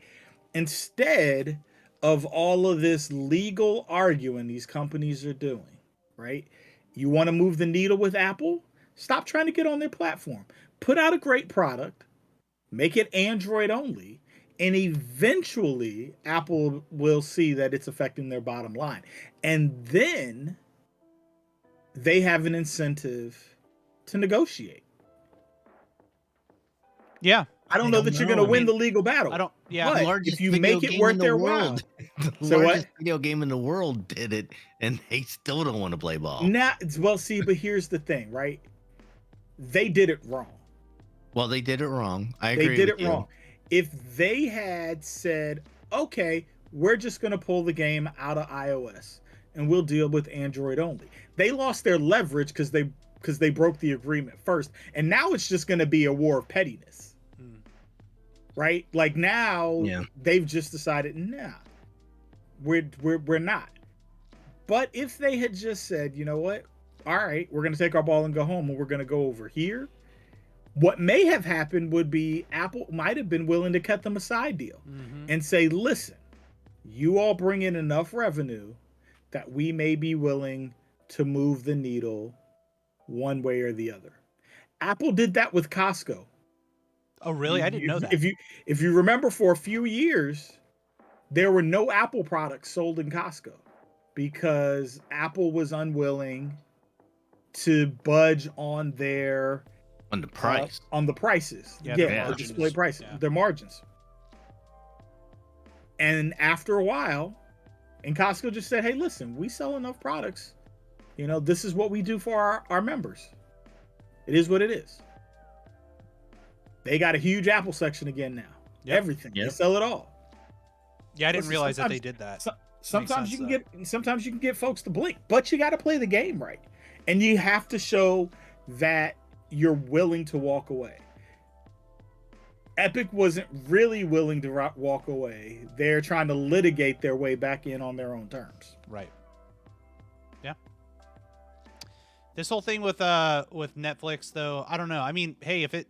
B: Instead of all of this legal arguing these companies are doing, right? You want to move the needle with Apple? Stop trying to get on their platform. Put out a great product, make it Android only, and eventually Apple will see that it's affecting their bottom line. And then they have an incentive to negotiate.
A: Yeah.
B: I don't know that you're going to win the legal battle.
A: I don't. Yeah.
B: But if you make it worth their while.
C: The largest video game in the world did it, and they still don't want to play ball.
B: But here's the thing, right? They did it wrong.
C: Well, they did it wrong. I agree.
B: They did it wrong. If they had said, okay, we're just going to pull the game out of iOS and we'll deal with Android only. They lost their leverage because they broke the agreement first. And now it's just going to be a war of pettiness. Right? Like, now they've just decided, nah, we're not. But if they had just said, you know what? All right, we're going to take our ball and go home, and we're going to go over here. What may have happened would be Apple might have been willing to cut them a side deal and say, listen, you all bring in enough revenue that we may be willing to move the needle one way or the other. Apple did that with Costco.
A: Oh, really? I didn't know that.
B: If you remember, for a few years, there were no Apple products sold in Costco because Apple was unwilling to budge on the prices. The display prices, their margins. And after a while, and Costco just said, hey, listen, we sell enough products. This is what we do for our members. It is what it is. They got a huge Apple section again now. Yep. Everything. Yep. They sell it all.
A: Yeah, I didn't realize that they did that.
B: Sometimes you can get folks to blink, but you got to play the game right. And you have to show that you're willing to walk away. Epic wasn't really willing to walk away. They're trying to litigate their way back in on their own terms.
A: Right. Yeah. This whole thing with Netflix though, I don't know. I mean, hey, if it,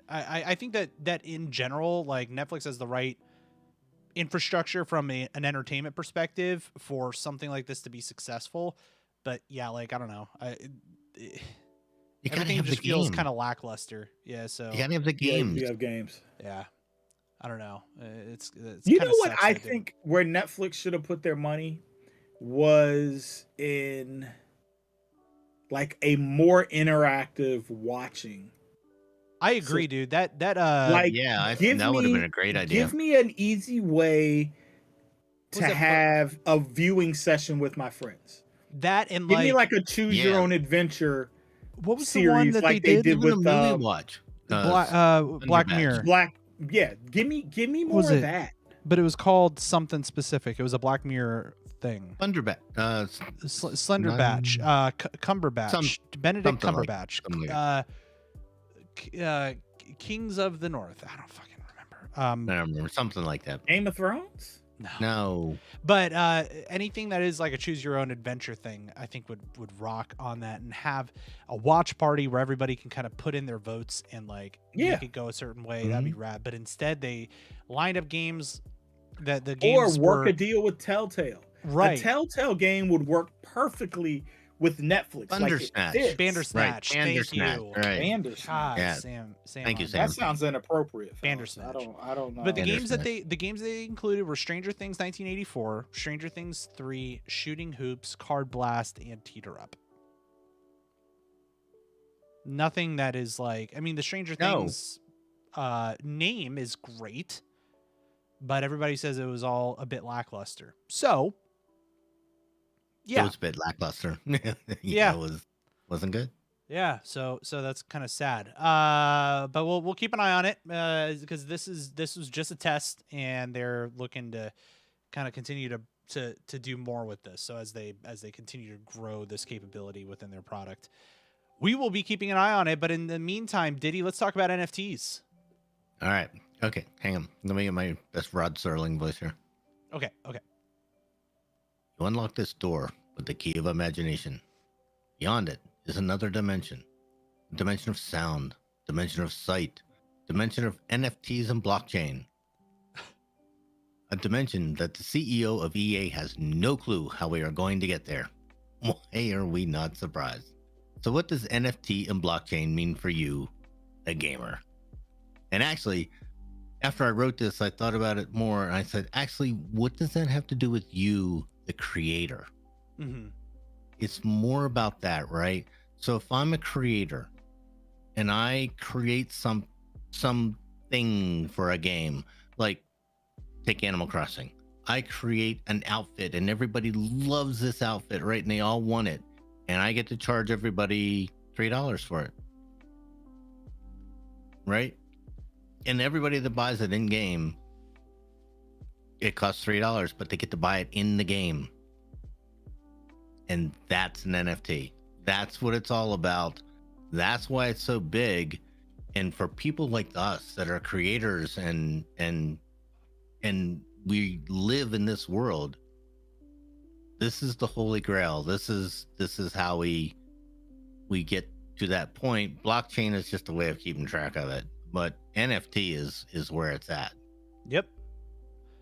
A: I think that in general, like Netflix has the right infrastructure from an entertainment perspective for something like this to be successful. But yeah, like I don't know,
C: You gotta
A: everything
C: have the
A: just feels
C: game.
A: kind of lackluster. Yeah, so
C: You gotta have the
B: Yeah,
C: games.
B: you have games.
A: yeah, I don't know. It's
B: You
A: kind
B: know
A: of
B: what
A: sucks
B: I
A: that it
B: think where Netflix should have put their money was in like a more interactive watching.
A: I
B: So
A: agree, dude. That
B: like
C: Yeah,
B: give
C: that would have been
B: me
C: a great idea.
B: give me an easy way
A: was
B: to
A: it
B: have a viewing session with my friends.
A: that and
B: Give me
A: like
B: like a choose your
C: Yeah.
B: own adventure
A: what was the one
B: series
A: that
B: like
A: they
B: they
A: did?
B: did
C: Even a
B: with
C: movie watch.
A: Black Black
C: Thunderbatch.
A: Mirror.
B: Black. Yeah, give me
A: What was
B: more of
A: it?
B: that.
A: But it was called something specific. It was a Black Mirror thing.
C: Thunderbatch.
A: Slender Batch, Cumberbatch, Benedict
C: something like-
A: Cumberbatch,
C: something like
A: Kings of the North. I don't fucking remember.
C: I don't remember, something like that.
B: Game of Thrones?
A: No.
C: No.
A: But anything that is like a choose your own adventure thing, I think would rock on that, and have a watch party where everybody can kind of put in their votes and like make it go a certain way. That'd be rad. But instead, they lined up games that the games
B: Or work
A: were
B: a deal with Telltale.
A: right.
B: A Telltale game would work perfectly with Netflix.
C: Bandersnatch.
B: Like it fits.
A: Bandersnatch. Thank
C: Bandersnatch,
A: you.
C: right.
B: Bandersnatch.
A: God,
C: Yeah.
A: Sam.
C: Thank you,
A: on
C: Sam.
A: that.
B: That sounds inappropriate. fellas.
A: Bandersnatch.
B: I don't know.
A: But the
C: Bandersnatch.
A: games that they included were Stranger Things 1984, Stranger Things 3, Shooting Hoops, Card Blast, and Teeter Up. Nothing that is like, I mean, the Stranger
C: No.
A: Things name is great, but everybody says it was all a bit lackluster. So,
C: It
A: yeah,
C: was a bit lackluster.
A: Yeah.
C: It wasn't good.
A: yeah. So that's kind of sad. But we'll keep an eye on it because this was just a test, and they're looking to kind of continue to do more with this. So as they continue to grow this capability within their product, we will be keeping an eye on it. But in the meantime, Diddy, let's talk about NFTs.
C: All right. Okay. Hang on. Let me get my best Rod Serling voice here.
A: Okay.
C: You unlock this door with the key of imagination. Beyond it is another dimension. A dimension of sound, dimension of sight, dimension of NFTs and blockchain. A dimension that the CEO of EA has no clue how we are going to get there. Why are we not surprised? So what does NFT and blockchain mean for you, a gamer? And actually, after I wrote this, I thought about it more, and I said, actually, what does that have to do with you, the creator?
A: Mm-hmm.
C: It's more about that, right? So if I'm a creator and I create something for a game, like take Animal Crossing, I create an outfit and everybody loves this outfit, right? And they all want it, and I get to charge everybody $3 for it, right? And everybody that buys it in game, it costs $3, but they get to buy it in the game. And that's an NFT. That's what it's all about. That's why it's so big. And for people like us that are creators and we live in this world, this is the holy grail. This is how we get to that point. Blockchain is just a way of keeping track of it, but NFT is where it's at.
A: Yep.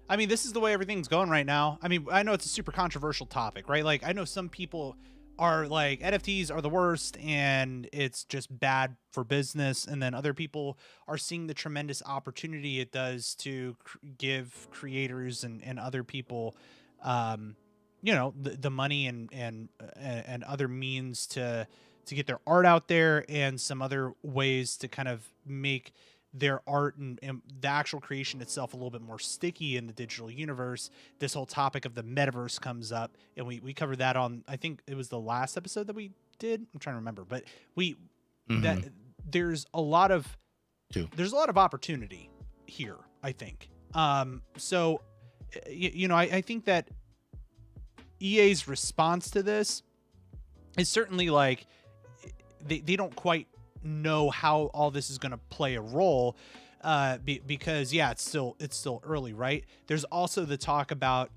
A: I mean, this is the way everything's going right now. I mean, I know it's a super controversial topic, right? Like, I know some people are like, NFTs are the worst and it's just bad for business. And then other people are seeing the tremendous opportunity it does to give creators and other people, the money and other means to get their art out there, and some other ways to kind of make their art and the actual creation itself a little bit more sticky in the digital universe. This whole topic of the metaverse comes up, and we covered that on, I think it was the last episode that we did. I'm trying to remember, but that there's a lot of opportunity here, I think. So I think that EA's response to this is certainly like they don't quite know how all this is going to play a role, because it's still early, right? There's also the talk about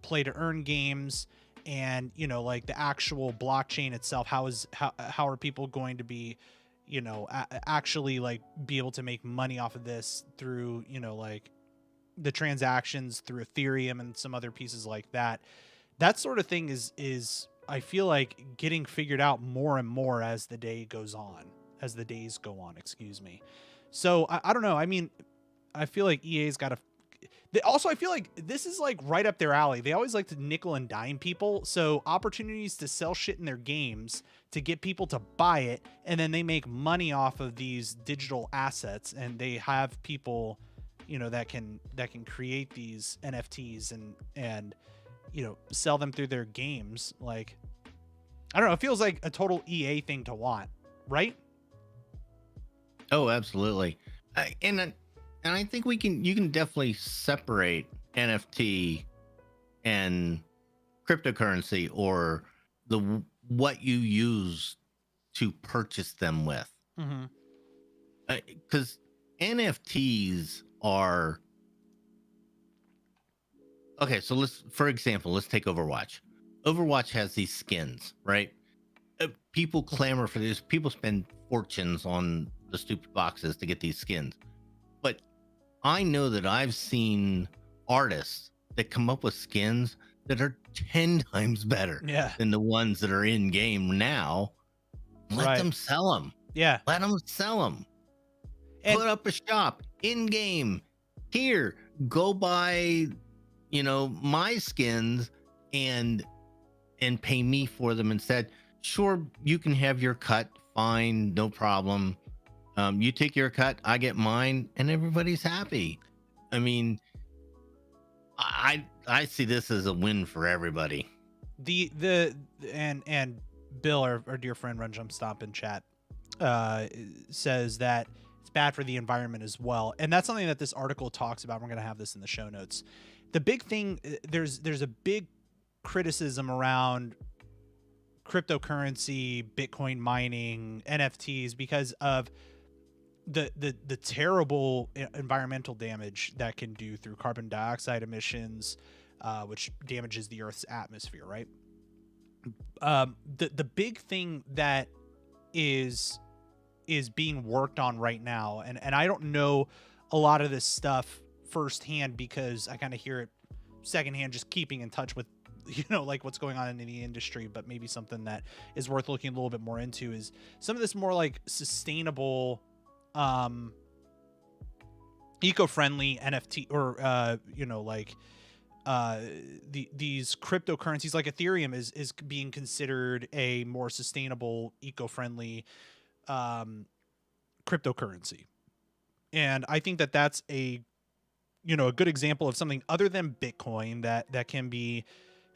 A: play to earn games and like the actual blockchain itself, how are people going to be actually like be able to make money off of this through like the transactions through Ethereum and some other pieces like that. That sort of thing is I feel like getting figured out more and more as the days go on, excuse me. So I don't know. I mean, I feel like EA's got also, I feel like this is like right up their alley. They always like to nickel and dime people. So opportunities to sell shit in their games to get people to buy it. And then they make money off of these digital assets, and they have people, that can create these NFTs and sell them through their games. Like, I don't know. It feels like a total EA thing to want, right?
C: Oh, absolutely. And I think you can definitely separate NFT and cryptocurrency, or what you use to purchase them with. Because NFTs are okay. So for example, let's take Overwatch. Overwatch has these skins, right? People clamor for this. People spend fortunes on the stupid boxes to get these skins. But I know that I've seen artists that come up with skins that are 10 times better than the ones that are in game now. Let them sell them.
A: Yeah.
C: Let them sell them. And put up a shop in game. Here, go buy, my skins and pay me for them instead. Sure, you can have your cut. Fine, no problem. You take your cut, I get mine, and everybody's happy. I mean, I see this as a win for everybody.
A: And Bill, our dear friend Run Jump Stomp in chat, says that it's bad for the environment as well, and that's something that this article talks about. We're going to have this in the show notes. The big thing, there's a big criticism around cryptocurrency, Bitcoin mining, NFTs because of the terrible environmental damage that can do through carbon dioxide emissions, which damages the Earth's atmosphere, right? The big thing that is being worked on right now, and I don't know a lot of this stuff firsthand because I kind of hear it secondhand, just keeping in touch with like what's going on in the industry, but maybe something that is worth looking a little bit more into is some of this more like sustainable eco-friendly NFT or these cryptocurrencies like Ethereum is being considered a more sustainable, eco-friendly cryptocurrency. And I think that that's a good example of something other than Bitcoin that can be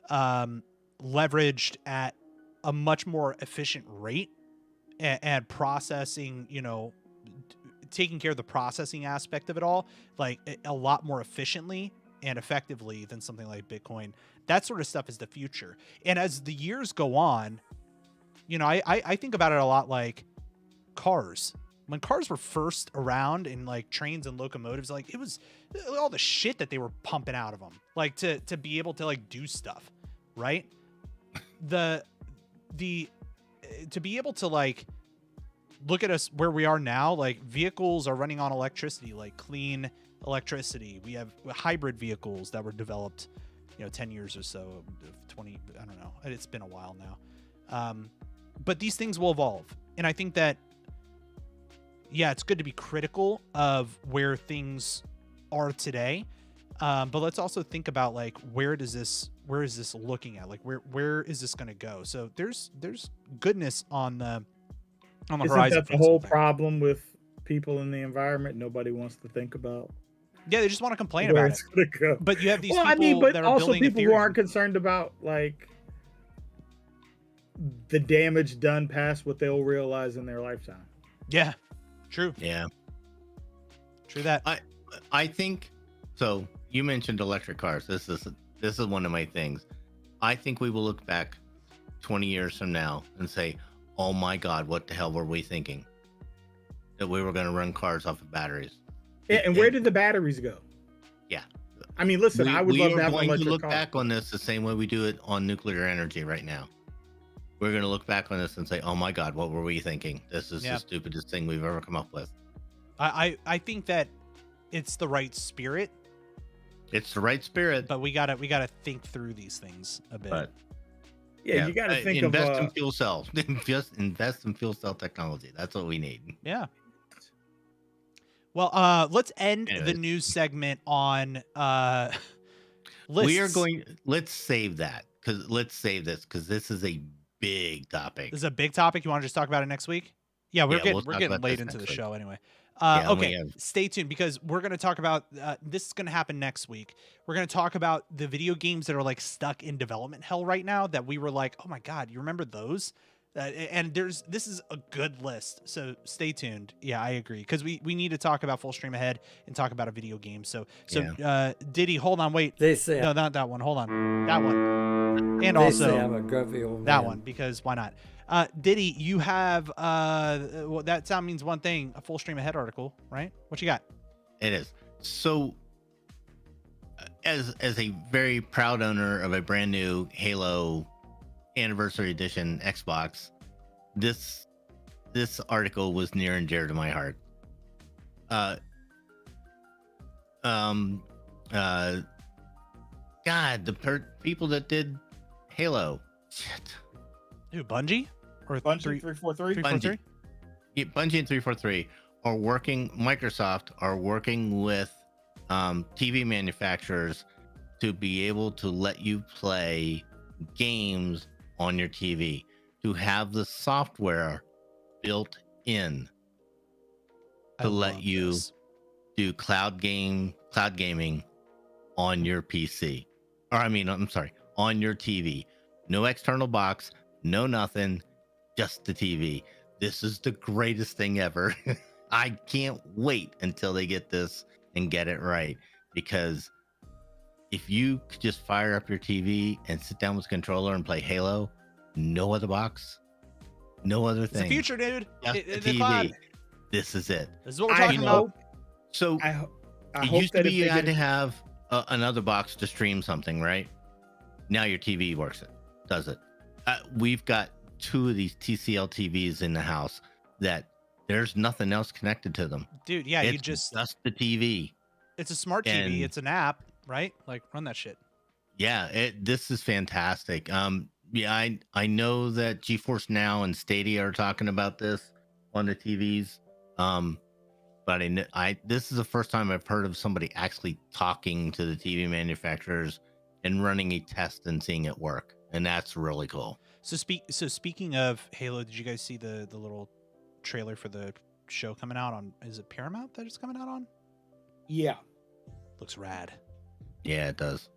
A: leveraged at a much more efficient rate and processing, taking care of the processing aspect of it all, like a lot more efficiently and effectively than something like Bitcoin. That sort of stuff is the future. And as the years go on, I think about it a lot like cars. When cars were first around in like trains and locomotives, like it was all the shit that they were pumping out of them, like to be able to like do stuff, right? To be able to like look at us where we are now, like vehicles are running on electricity, like clean electricity. We have hybrid vehicles that were developed, 10 years or so, 20, I don't know. It's been a while now. But these things will evolve. And I think that, it's good to be critical of where things are today. But let's also think about like, where is this looking at? Like where is this going to go? So there's goodness on the horizon.
B: Isn't that the whole problem with people in the environment? Nobody wants to think about.
A: Yeah, they just want to complain about it. Go. But you have these people
B: but
A: that are
B: also
A: building
B: people
A: Ethereum.
B: Who aren't concerned about like the damage done past what they'll realize in their lifetime.
A: Yeah, true.
C: Yeah,
A: true that.
C: I think so. You mentioned electric cars. This is one of my things. I think we will look back 20 years from now and say, oh my God, what the hell were we thinking? That we were going to run cars off of batteries.
B: Yeah, and where did the batteries go?
C: Yeah.
B: I mean, listen, I would
C: we
B: love
C: are
B: to have an
C: going to
B: electric
C: look
B: car.
C: back on this the same way we do it on nuclear energy right now. We're going to look back on this and say, oh my God, what were we thinking? This is the stupidest thing we've ever come up with.
A: I think that it's the right spirit.
C: It's the right spirit.
A: But we gotta think through these things a bit.
C: But
B: yeah, you got to think
C: invest
B: of
C: in fuel cells. Just invest in fuel cell technology. That's what we need.
A: Yeah. Well, let's end
C: Anyways.
A: the news segment on lists.
C: We are going. Let's save that let's save this because this is a big topic.
A: This is a big topic. You want to just talk about it next week? Yeah, we're getting late into the show anyway. Okay, stay tuned because we're going to talk about this is going to happen next week. We're going to talk about the video games that are like stuck in development hell right now that we were like, oh my God, you remember those? And this is a good list. So stay tuned. Yeah, I agree. Because we need to talk about Full Stream Ahead and talk about a video game. So Diddy, hold on, wait.
D: They say
A: no, not that one. Hold on. That one. And
D: they
A: also
D: say I'm a grumpy old man.
A: that one, because why not? Diddy, you have well, that sound means one thing, a Full Stream Ahead article, right? What you got?
C: It is. So as a very proud owner of a brand new Halo Anniversary Edition Xbox, this article was near and dear to my heart. God, the people that did Halo, shit.
A: Who, Bungie or
B: Bungie 343?
C: Bungie. Yeah, Bungie and 343 are working. Microsoft are working with TV manufacturers to be able to let you play games on your TV, to have the software built in to let you do cloud gaming on your PC. Or I'm sorry, on your TV. No external box, no nothing, just the TV. This is the greatest thing ever. I can't wait until they get this and get it right, because if you could just fire up your TV and sit down with the controller and play Halo, no other box, no other thing.
A: It's the future, dude.
C: Just the TV. This is it.
A: This is what we're talking about.
C: So
B: I
C: it
B: hope
C: used to be you had to have another box to stream something, right? Now your TV does it. We've got 2 of these TCL TVs in the house that there's nothing else connected to them.
A: Dude, yeah,
C: it's just the TV.
A: It's a smart TV. It's an app, right? Like, run that shit.
C: Yeah, this is fantastic. Yeah, I know that GeForce Now and Stadia are talking about this on the TVs. But this is the first time I've heard of somebody actually talking to the TV manufacturers and running a test and seeing it work, and that's really cool.
A: So speaking of Halo, did you guys see the little trailer for the show coming out on? Is it Paramount that it's coming out on?
B: Yeah,
A: looks rad.
C: Yeah, it does.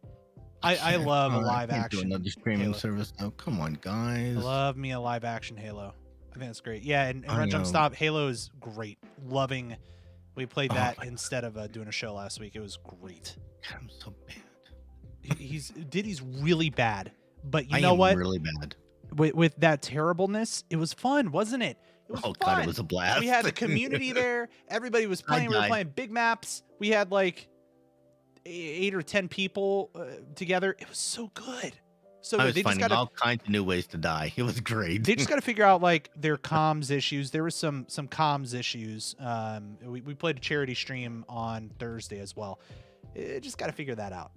A: I love a live action
C: another streaming
A: Halo
C: service. Oh, come on, guys!
A: I love me a live action Halo. I think that's great. Yeah, and Run Jump Stop Halo is great. Loving. We played that instead of doing a show last week. It was great.
C: God, I'm so bad.
A: Diddy's really bad, but you know what?
C: Really bad.
A: With that terribleness, it was fun, wasn't it? It was fun.
C: God, it was a blast.
A: We had a community there. Everybody was playing. We were playing big maps. We had like 8 or 10 people together. It was so good. So
C: I was finding all kinds of new ways to die. It was great.
A: They just got to figure out like their comms issues. There was some comms issues. We played a charity stream on Thursday as well. Just got to figure that out.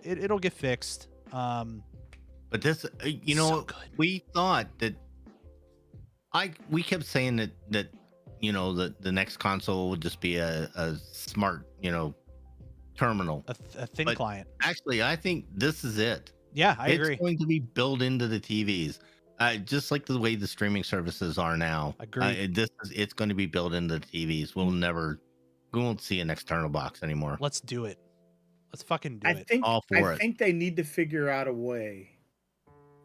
A: It'll get fixed.
C: But this, so we thought that we kept saying that the next console would just be a smart terminal,
A: a thin client.
C: Actually, I think this is it.
A: Yeah, I agree.
C: It's going to be built into the TVs, just like the way the streaming services are now.
A: Agreed.
C: It's going to be built into the TVs. We won't see an external box anymore.
A: Let's do it. Let's fucking do it.
B: I think they need to figure out a way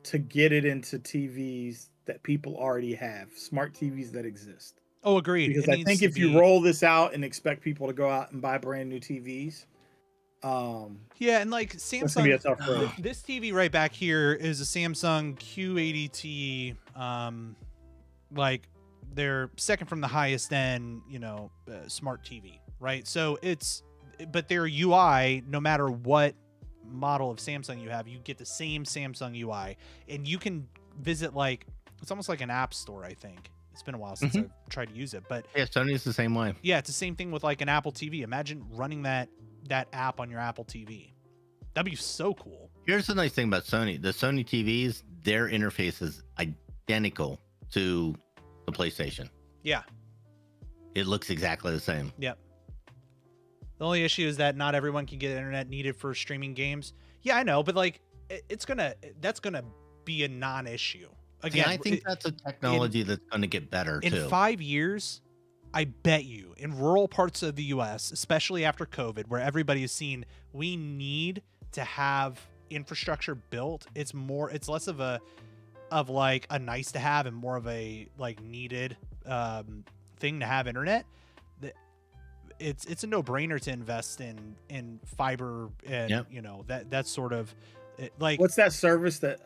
B: to get it into TVs that people already have, smart TVs that exist.
A: Oh, agreed.
B: Because I think if you roll this out and expect people to go out and buy brand new TVs.
A: Yeah, and like Samsung, this TV right back here is a Samsung Q80T. Like they're second from the highest end, smart TV, right? So it's but their UI, no matter what model of Samsung you have, you get the same Samsung UI, and you can visit like it's almost like an app store. I think it's been a while since I've tried to use it, but
C: yeah, Sony's the same way.
A: yeah, it's the same thing with like an Apple TV. Imagine running that app on your Apple TV. That'd be so cool.
C: Here's the nice thing about Sony. The Sony TVs, their interface is identical to the PlayStation.
A: Yeah.
C: It looks exactly the same.
A: Yep. The only issue is that not everyone can get internet needed for streaming games. Yeah, I know, but like that's gonna be a non-issue. Again,
C: yeah, I think that's a technology that's going to get better too.
A: In 5 years, I bet you in rural parts of the US, especially after COVID, where everybody has seen we need to have infrastructure built, it's less of a nice to have and more of a like needed thing to have internet. It's a no-brainer to invest in fiber and you know that sort of like
B: what's that service that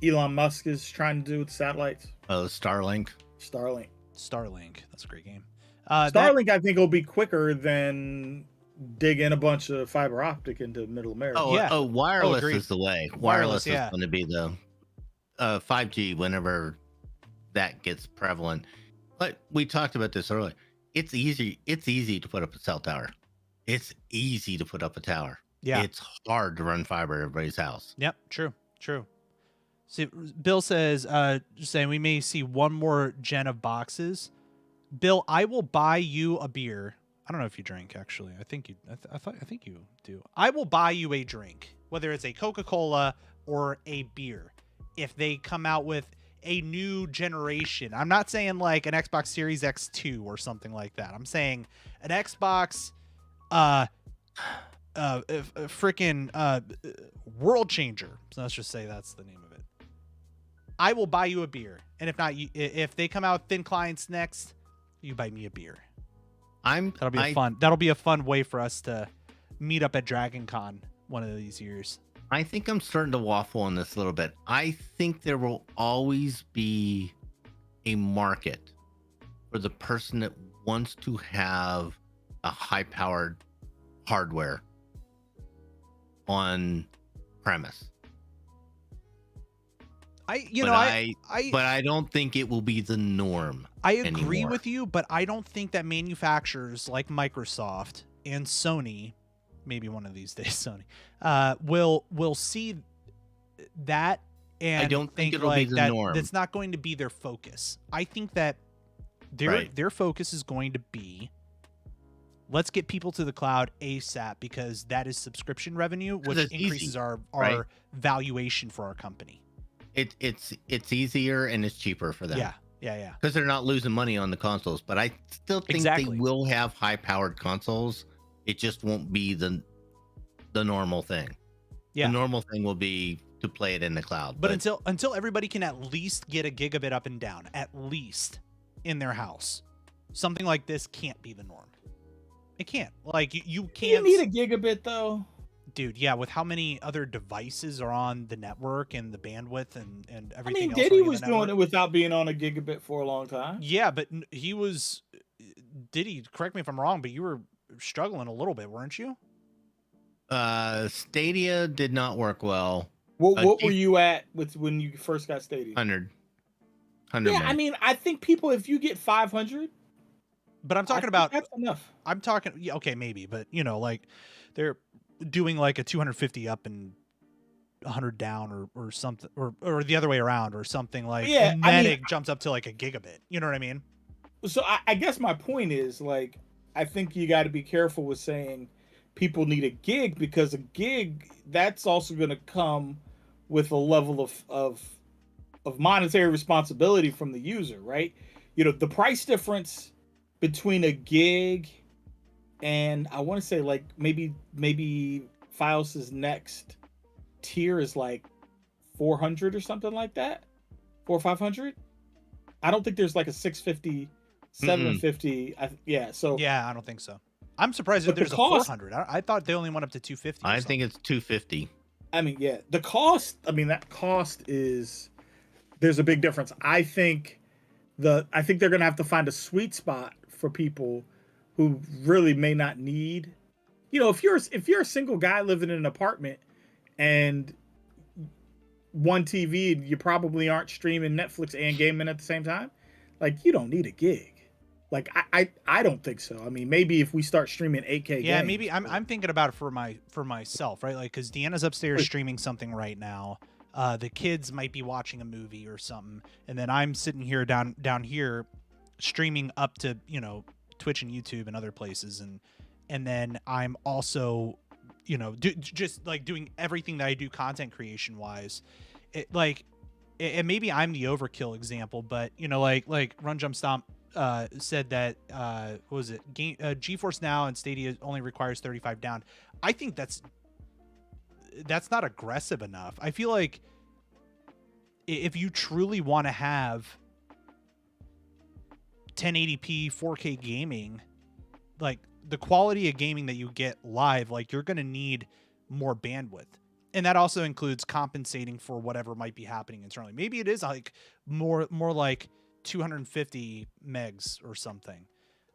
B: Elon Musk is trying to do with satellites?
C: Starlink.
A: That's a great game.
B: Starlink I think will be quicker than digging a bunch of fiber optic into middle America.
C: Wireless is the way. Wireless is
A: yeah.
C: going to be the 5G whenever that gets prevalent. But we talked about this earlier. It's easy to put up a cell tower. It's easy to put up a tower.
A: Yeah.
C: It's hard to run fiber at everybody's house.
A: Yep, true. See, Bill says, just saying we may see one more gen of boxes. Bill, I will buy you a beer. I don't know if you drink, actually. I think you do. I will buy you a drink, whether it's a Coca-Cola or a beer, if they come out with a new generation. I'm not saying like an Xbox Series X2 or something like that. I'm saying an Xbox freaking world changer. So let's just say that's the name of it. I will buy you a beer, and if not, if they come out with thin clients next, you buy me a beer. That'll be a fun way for us to meet up at Dragon Con one of these years.
C: I think I'm starting to waffle on this a little bit. I think there will always be a market for the person that wants to have a high-powered hardware on premise. But I don't think it will be the norm.
A: I agree
C: anymore.
A: with you, but I don't think that manufacturers like Microsoft and Sony, maybe one of these days Sony, will see that and
C: I don't think it'll
A: like
C: be the
A: that,
C: norm.
A: That's not going to be their focus. I think that their focus is going to be, let's get people to the cloud ASAP, because that is subscription revenue, which increases our valuation for our company.
C: It's easier and it's cheaper for them.
A: Yeah.
C: Because they're not losing money on the consoles, but I still think they will have high-powered consoles. It just won't be the normal thing.
A: Yeah.
C: The normal thing will be to play it in the cloud.
A: But until everybody can at least get a gigabit up and down, at least in their house, something like this can't be the norm. It can't. Like you can't.
B: You need a gigabit though.
A: Dude, yeah, with how many other devices are on the network and the bandwidth and everything else.
B: Diddy was doing it without being on a gigabit for a long time.
A: Yeah, but he was... Diddy, correct me if I'm wrong, but you were struggling a little bit, weren't you?
C: Stadia did not work well.
B: What were you at with when you first got Stadia?
C: 100
B: yeah,
C: meg.
B: I mean, I think people, if you get 500...
A: But I'm talking about...
B: That's enough.
A: I'm talking... Yeah, okay, maybe, but, you know, like, they're doing like a 250 up and 100 down or something, or the other way around or something like,
B: yeah,
A: and then it jumps up to like a gigabit. You know what I mean?
B: So I guess my point is, like, I think you got to be careful with saying people need a gig, because a gig, that's also going to come with a level of monetary responsibility from the user, right? You know, the price difference between a gig and I want to say like maybe Fios's next tier is like 400 or something like that, 400 or 500. I don't think there's like a 650, 750. So
A: yeah, I don't think so. I'm surprised that there's a 400. I thought they only went up to 250.
C: I think it's 250.
B: I mean, yeah, the cost. I mean, that cost is, there's a big difference. I think they're gonna have to find a sweet spot for people who really may not need, if you're a single guy living in an apartment and one TV, and you probably aren't streaming Netflix and gaming at the same time, like you don't need a gig. Like I don't think so. I mean, maybe if we start streaming 8K
A: yeah,
B: games,
A: maybe I'm thinking about it for myself, right? Like, because Deanna's upstairs streaming something right now. The kids might be watching a movie or something, and then I'm sitting here down here streaming up to Twitch and YouTube and other places, and then I'm also just like doing everything that I do content creation wise. And maybe I'm the overkill example, but like Run Jump Stomp said that what was it, GeForce Now and Stadia only requires 35 down. I think that's not aggressive enough. I feel like if you truly want to have 1080p 4K gaming, like the quality of gaming that you get live, like you're going to need more bandwidth. And that also includes compensating for whatever might be happening internally. Maybe it is like more like 250 megs or something.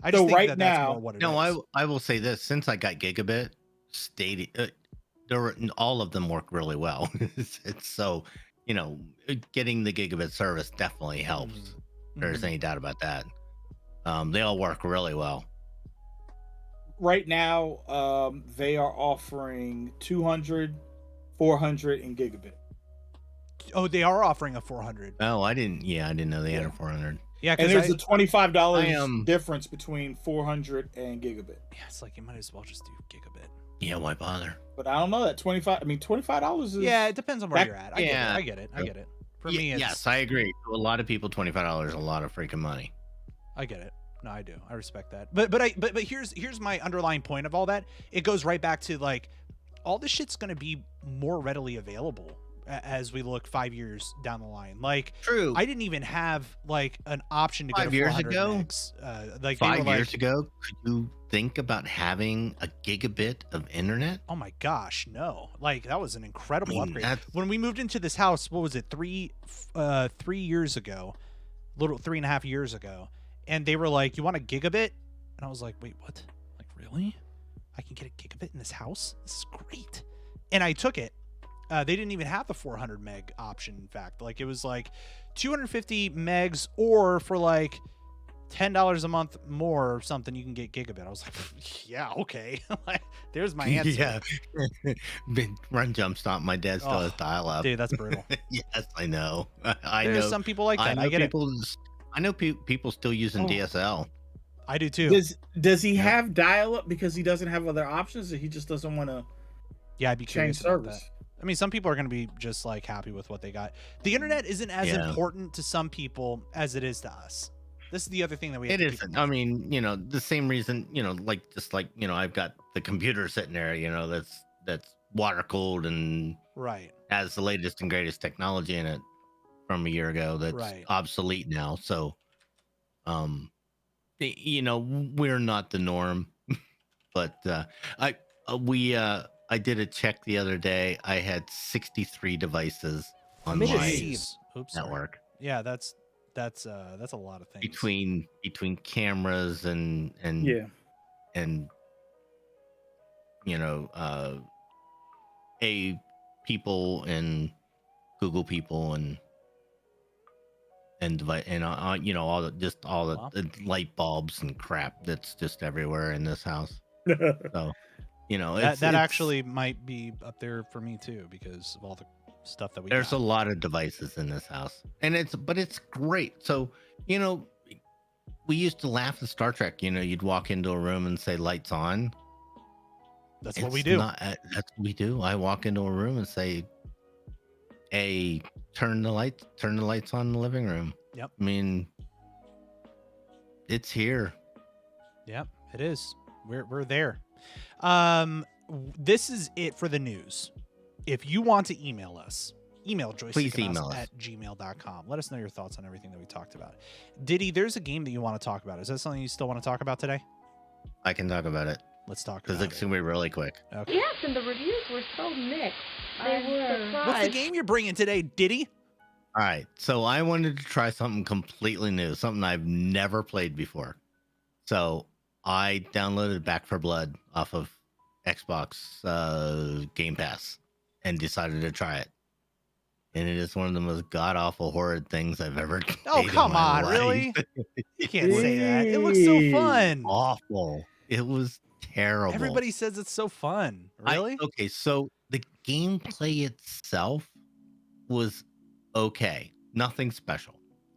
A: I just think that that's more what it is.
C: I will say this: since I got gigabit, Stadia, all of them work really well. It's so, getting the gigabit service definitely helps. There's any doubt about that. They all work really well.
B: Right now, they are offering 200, 400, and gigabit.
A: Oh, they are offering a 400.
C: Oh, I didn't know they had a 400.
A: Yeah,
B: and there's a $25 difference between 400 and gigabit.
A: Yeah, it's like you might as well just do gigabit.
C: Yeah, why bother?
B: But I don't know that $25 is.
A: Yeah, it depends on where you're at. I get it. For me, it's...
C: yes, I agree. To a lot of people, $25 is a lot of freaking money.
A: I get it. No, I do. I respect that. But here's my underlying point of all that. It goes right back to like all this shit's going to be more readily available as we look 5 years down the line. Like,
C: true.
A: I didn't even have like an option to go to
C: 5 years
A: 400
C: ago.
A: megs. Like
C: 5 years ago, could you think about having a gigabit of internet?
A: Oh my gosh, no! Like that was an incredible upgrade. When we moved into this house, what was it, 3 years ago, 3.5 years ago, and they were like, "You want a gigabit?" And I was like, "Wait, what? Like really? I can get a gigabit in this house? This is great!" And I took it. They didn't even have the 400 meg option. In fact, like it was like 250 megs, or for like $10 a month more or something, you can get gigabit. I was like, yeah, okay. There's my answer.
C: Yeah. Run Jump Stomp. My dad still has dial up.
A: Dude, that's brutal.
C: Yes, I know.
A: There's some people like that. I get it.
C: I know people still using DSL.
A: I do too.
B: Does he have dial up because he doesn't have other options, or he just doesn't want to?
A: Yeah, I'd be
B: change service.
A: I mean, some people are going to be just like happy with what they got. The internet isn't as important to some people as it is to us. This is the other thing that we have to
C: isn't. I mean, the same reason, I've got the computer sitting there, that's water cooled and has the latest and greatest technology in it from a year ago that's obsolete now. So, we're not the norm, but I did a check the other day. I had 63 devices on my network.
A: Yeah, that's a lot of things.
C: Between cameras and people and Google people and device and all the light bulbs and crap that's just everywhere in this house. So.
A: That actually might be up there for me too, because of all the stuff that
C: there's a lot of devices in this house, and it's great. So we used to laugh at Star Trek. You'd walk into a room and say lights on.
A: That's what we do.
C: That's what we do. I walk into a room and say, "Hey, turn the lights on in the living room."
A: Yep.
C: I mean, it's here.
A: Yep, it is. We're there. This is it for the news. If you want to email us,
C: Please email us
A: at gmail.com. Let us know your thoughts on everything that we talked about. Diddy, there's a game that you want to talk about. Is that something you still want to talk about today?
C: I can talk about it.
A: Let's talk about it.
C: Because it's going to be really quick.
D: Okay. Yes, and the reviews were so mixed. They were. Surprised.
A: What's the game you're bringing today, Diddy?
C: All right. So I wanted to try something completely new, something I've never played before. So I downloaded Back for Blood off of Xbox Game Pass and decided to try it. And it is one of the most god awful horrid things I've ever
A: Oh,
C: played
A: come
C: in my
A: on,
C: life.
A: really? You can't say that. It looks so fun.
C: Awful. It was terrible.
A: Everybody says it's so fun. Really?
C: Okay, so the gameplay itself was okay. Nothing special.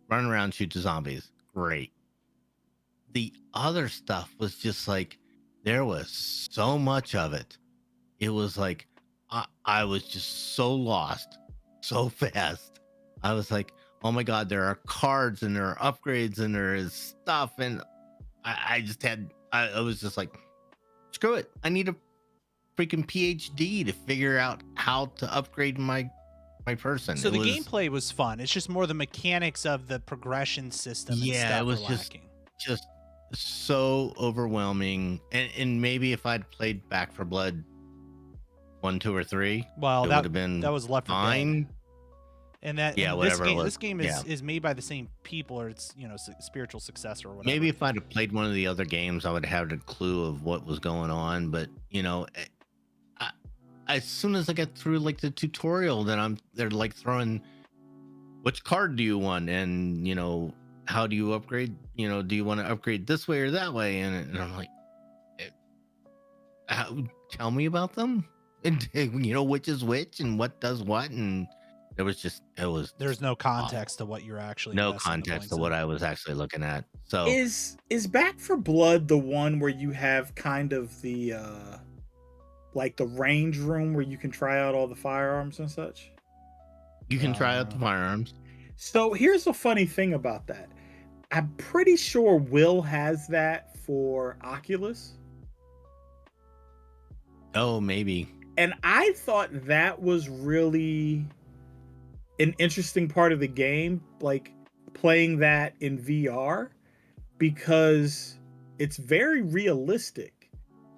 C: Run around, shoot the zombies. Great. The other stuff was just like, there was so much of it. It was like, I was just so lost so fast. I was like, oh my God, there are cards and there are upgrades and there is stuff. And I was just like, screw it. I need a freaking PhD to figure out how to upgrade my person.
A: So the gameplay was fun. It's just more the mechanics of the progression system. And stuff
C: it was just so overwhelming. And maybe if I'd played Back for Blood 1, 2, or 3,
A: well,
C: that would have been
A: that was Left 4
C: fine.
A: Dead. And that this game is made by the same people, or it's spiritual successor or whatever.
C: Maybe if I'd have played one of the other games, I would have had a clue of what was going on. But as soon as I get through like the tutorial, then they're like throwing, which card do you want, and how do you upgrade? Do you want to upgrade this way or that way? And I'm like, tell me about them, and which is which and what does what, and there's
A: no context to what you're actually
C: to what I was actually looking at. So
B: is Back for Blood the one where you have kind of the like the range room where you can try out all the firearms and such?
C: You can try out the firearms.
B: So here's the funny thing about that. I'm pretty sure Will has that for Oculus.
C: Oh, maybe.
B: And I thought that was really an interesting part of the game, like playing that in VR, because it's very realistic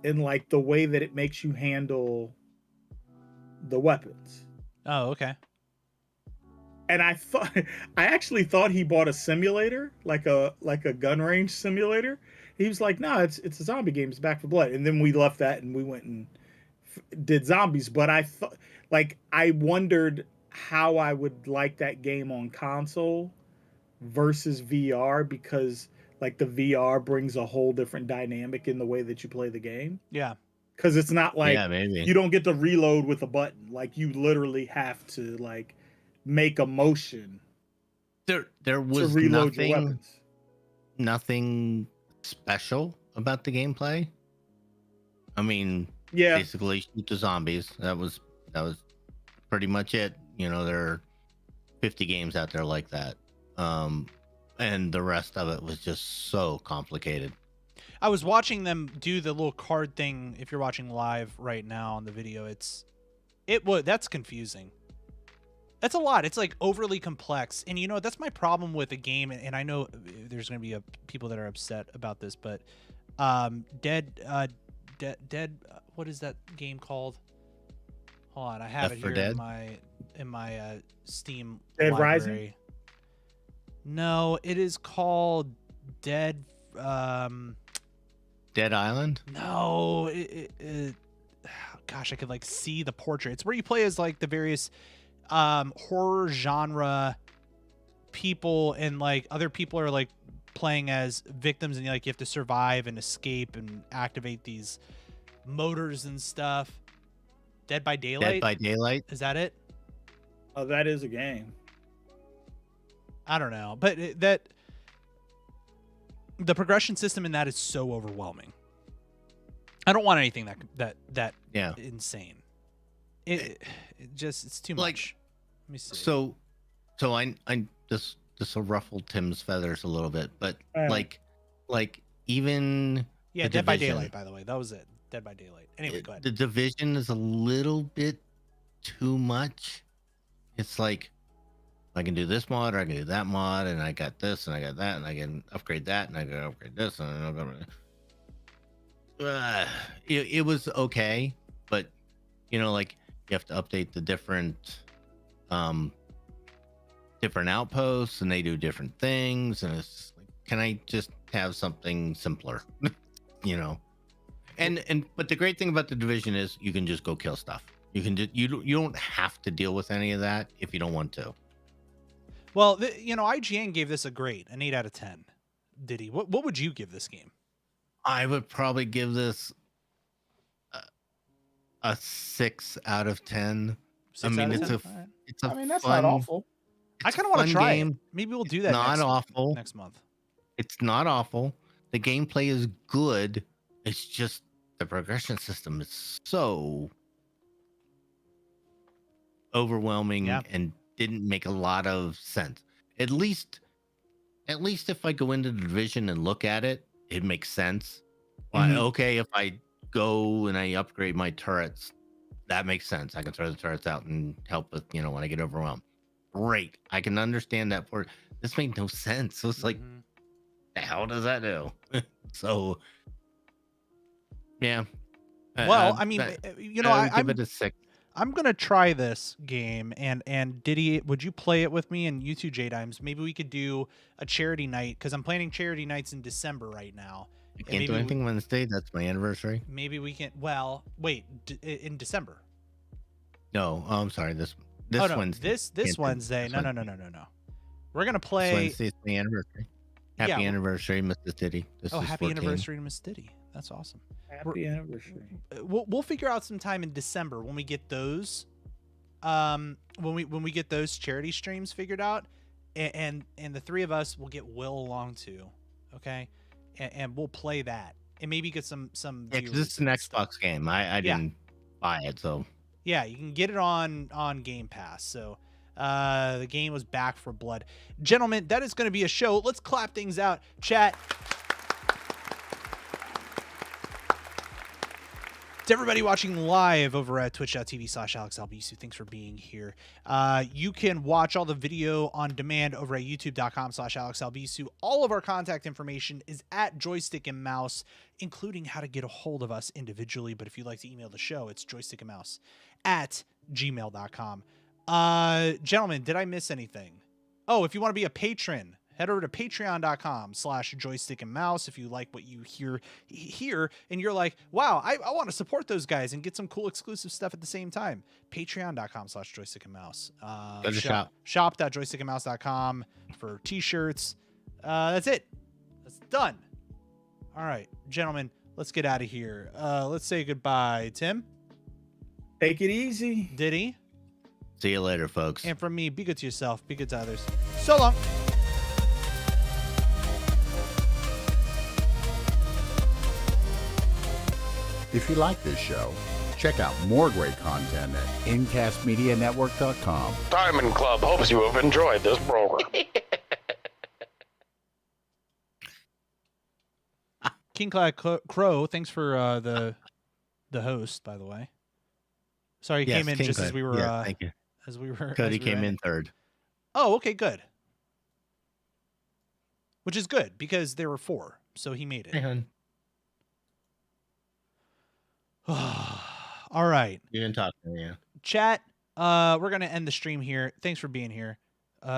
B: in like the way that it makes you handle the weapons.
A: Oh, okay.
B: And I actually thought he bought a simulator, like a gun range simulator. He was like, "No, it's a zombie game. It's Back for Blood." And then we left that and we went and did zombies. But I wondered how I would like that game on console versus VR, because like the VR brings a whole different dynamic in the way that you play the game.
A: Yeah.
B: Because it's not like
C: maybe
B: you don't get to reload with a button. Like you literally have to like make a motion.
C: There was
B: to reload your weapons.
C: Nothing special about the gameplay. I mean, basically shoot the zombies. That was pretty much it. There are 50 games out there like that. And the rest of it was just so complicated.
A: I was watching them do the little card thing. If you're watching live right now on the video, that's confusing. That's a lot. It's like overly complex. And that's my problem with a game. And I know there's going to be people that are upset about this, but Dead, what is that game called? Hold on, I have
C: Left
A: it here
C: 4 Dead?
A: in my Steam
B: Dead
A: library.
B: Rising?
A: No, it is called Dead.
C: Dead Island?
A: No, gosh, I could like see the portrait. It's where you play as like the various horror genre people, and like other people are like playing as victims, and like you have to survive and escape and activate these motors and stuff. Dead by Daylight?
C: Dead by Daylight?
A: Is that it?
B: Oh, that is a game.
A: I don't know, but the progression system in that is so overwhelming. I don't want anything that insane. It just, it's too much. Let me see.
C: So I this will ruffle Tim's feathers a little bit, but like even
A: Dead by Daylight, by the way, that was it. Dead by Daylight. Anyway, go ahead.
C: The Division is a little bit too much. It's like, I can do this mod, or I can do that mod, and I got this, and I got that, and I can upgrade that, and I can upgrade this, and I'm gonna. It was okay, but like you have to update the different outposts, and they do different things, and it's like, can I just have something simpler? you know. And but the great thing about the Division is you can just go kill stuff. You can you don't have to deal with any of that if you don't want to.
A: Well, IGN gave this an 8 out of 10. Did he? What would you give this game?
C: I would probably give this a 6 out of 10.
A: 6
C: I
A: out
C: mean,
A: of 10?
C: it's a
B: I mean, that's
C: fun,
B: not awful.
A: I kind of want to try
C: game.
A: it. Maybe we'll do that
C: Not awful.
A: next month.
C: It's not awful. The gameplay is good. It's just the progression system is so overwhelming and didn't make a lot of sense. At least if I go into the Division and look at it, it makes sense. Like, okay, if I go and I upgrade my turrets, that makes sense. I can throw the turrets out and help with, when I get overwhelmed. Great. I can understand that part. This made no sense. So it's like, the hell does that do? So, yeah.
A: Well, I mean,
C: give it a 6.
A: I'm gonna try this game, and Diddy, would you play it with me? And you two, J-Dimes, maybe we could do a charity night, because I'm planning charity nights in December right now.
C: I can't do anything Wednesday. That's my anniversary.
A: Maybe we can. Well, wait, in December.
C: No, I'm sorry. This Wednesday.
A: This Wednesday. No. We're gonna play.
C: Wednesday's my anniversary. Happy anniversary, Mr. Diddy.
A: Happy anniversary to Miss Diddy. That's awesome.
B: Happy anniversary.
A: We'll figure out some time in December when we get those. When we get those charity streams figured out, and the three of us will get Will along too, okay, and we'll play that and maybe get some. Yeah,
C: because it's an Xbox game. I didn't buy it, so.
A: Yeah, you can get it on Game Pass. So the game was Back for Blood. Gentlemen, that is going to be a show. Let's clap things out. Chat. To everybody watching live over at twitch.tv/AlexAlbisu, thanks for being here. You can watch all the video on demand over at youtube.com/AlexAlbisu. All of our contact information is at Joystick and Mouse, including how to get a hold of us individually. But if you'd like to email the show, it's joystickandmouse@gmail.com. Gentlemen, did I miss anything? Oh, if you want to be a patron, head over to patreon.com/joystick and mouse. If you like what you hear and you're like, wow, I want to support those guys and get some cool exclusive stuff at the same time. Patreon.com/joystick and mouse. Shop.joystickandmouse.com for t-shirts. That's it. That's done. All right, gentlemen, let's get out of here. Let's say goodbye. Tim?
B: Take it easy.
A: Diddy?
C: See you later, folks.
A: And from me, be good to yourself, be good to others. So long.
E: If you like this show, check out more great content at incastmedianetwork.com.
F: Diamond Club hopes you have enjoyed this program.
A: King Clyde Crow, thanks for the host, by the way. Sorry, he came in just as we were.
C: Thank you.
A: As we were.
C: Cody came in third.
A: Oh, okay, good. Which is good because there were 4, so he made it.
C: Hey, hun.
A: All right.
C: You didn't talk to me, yeah.
A: Chat, we're gonna end the stream here. Thanks for being here.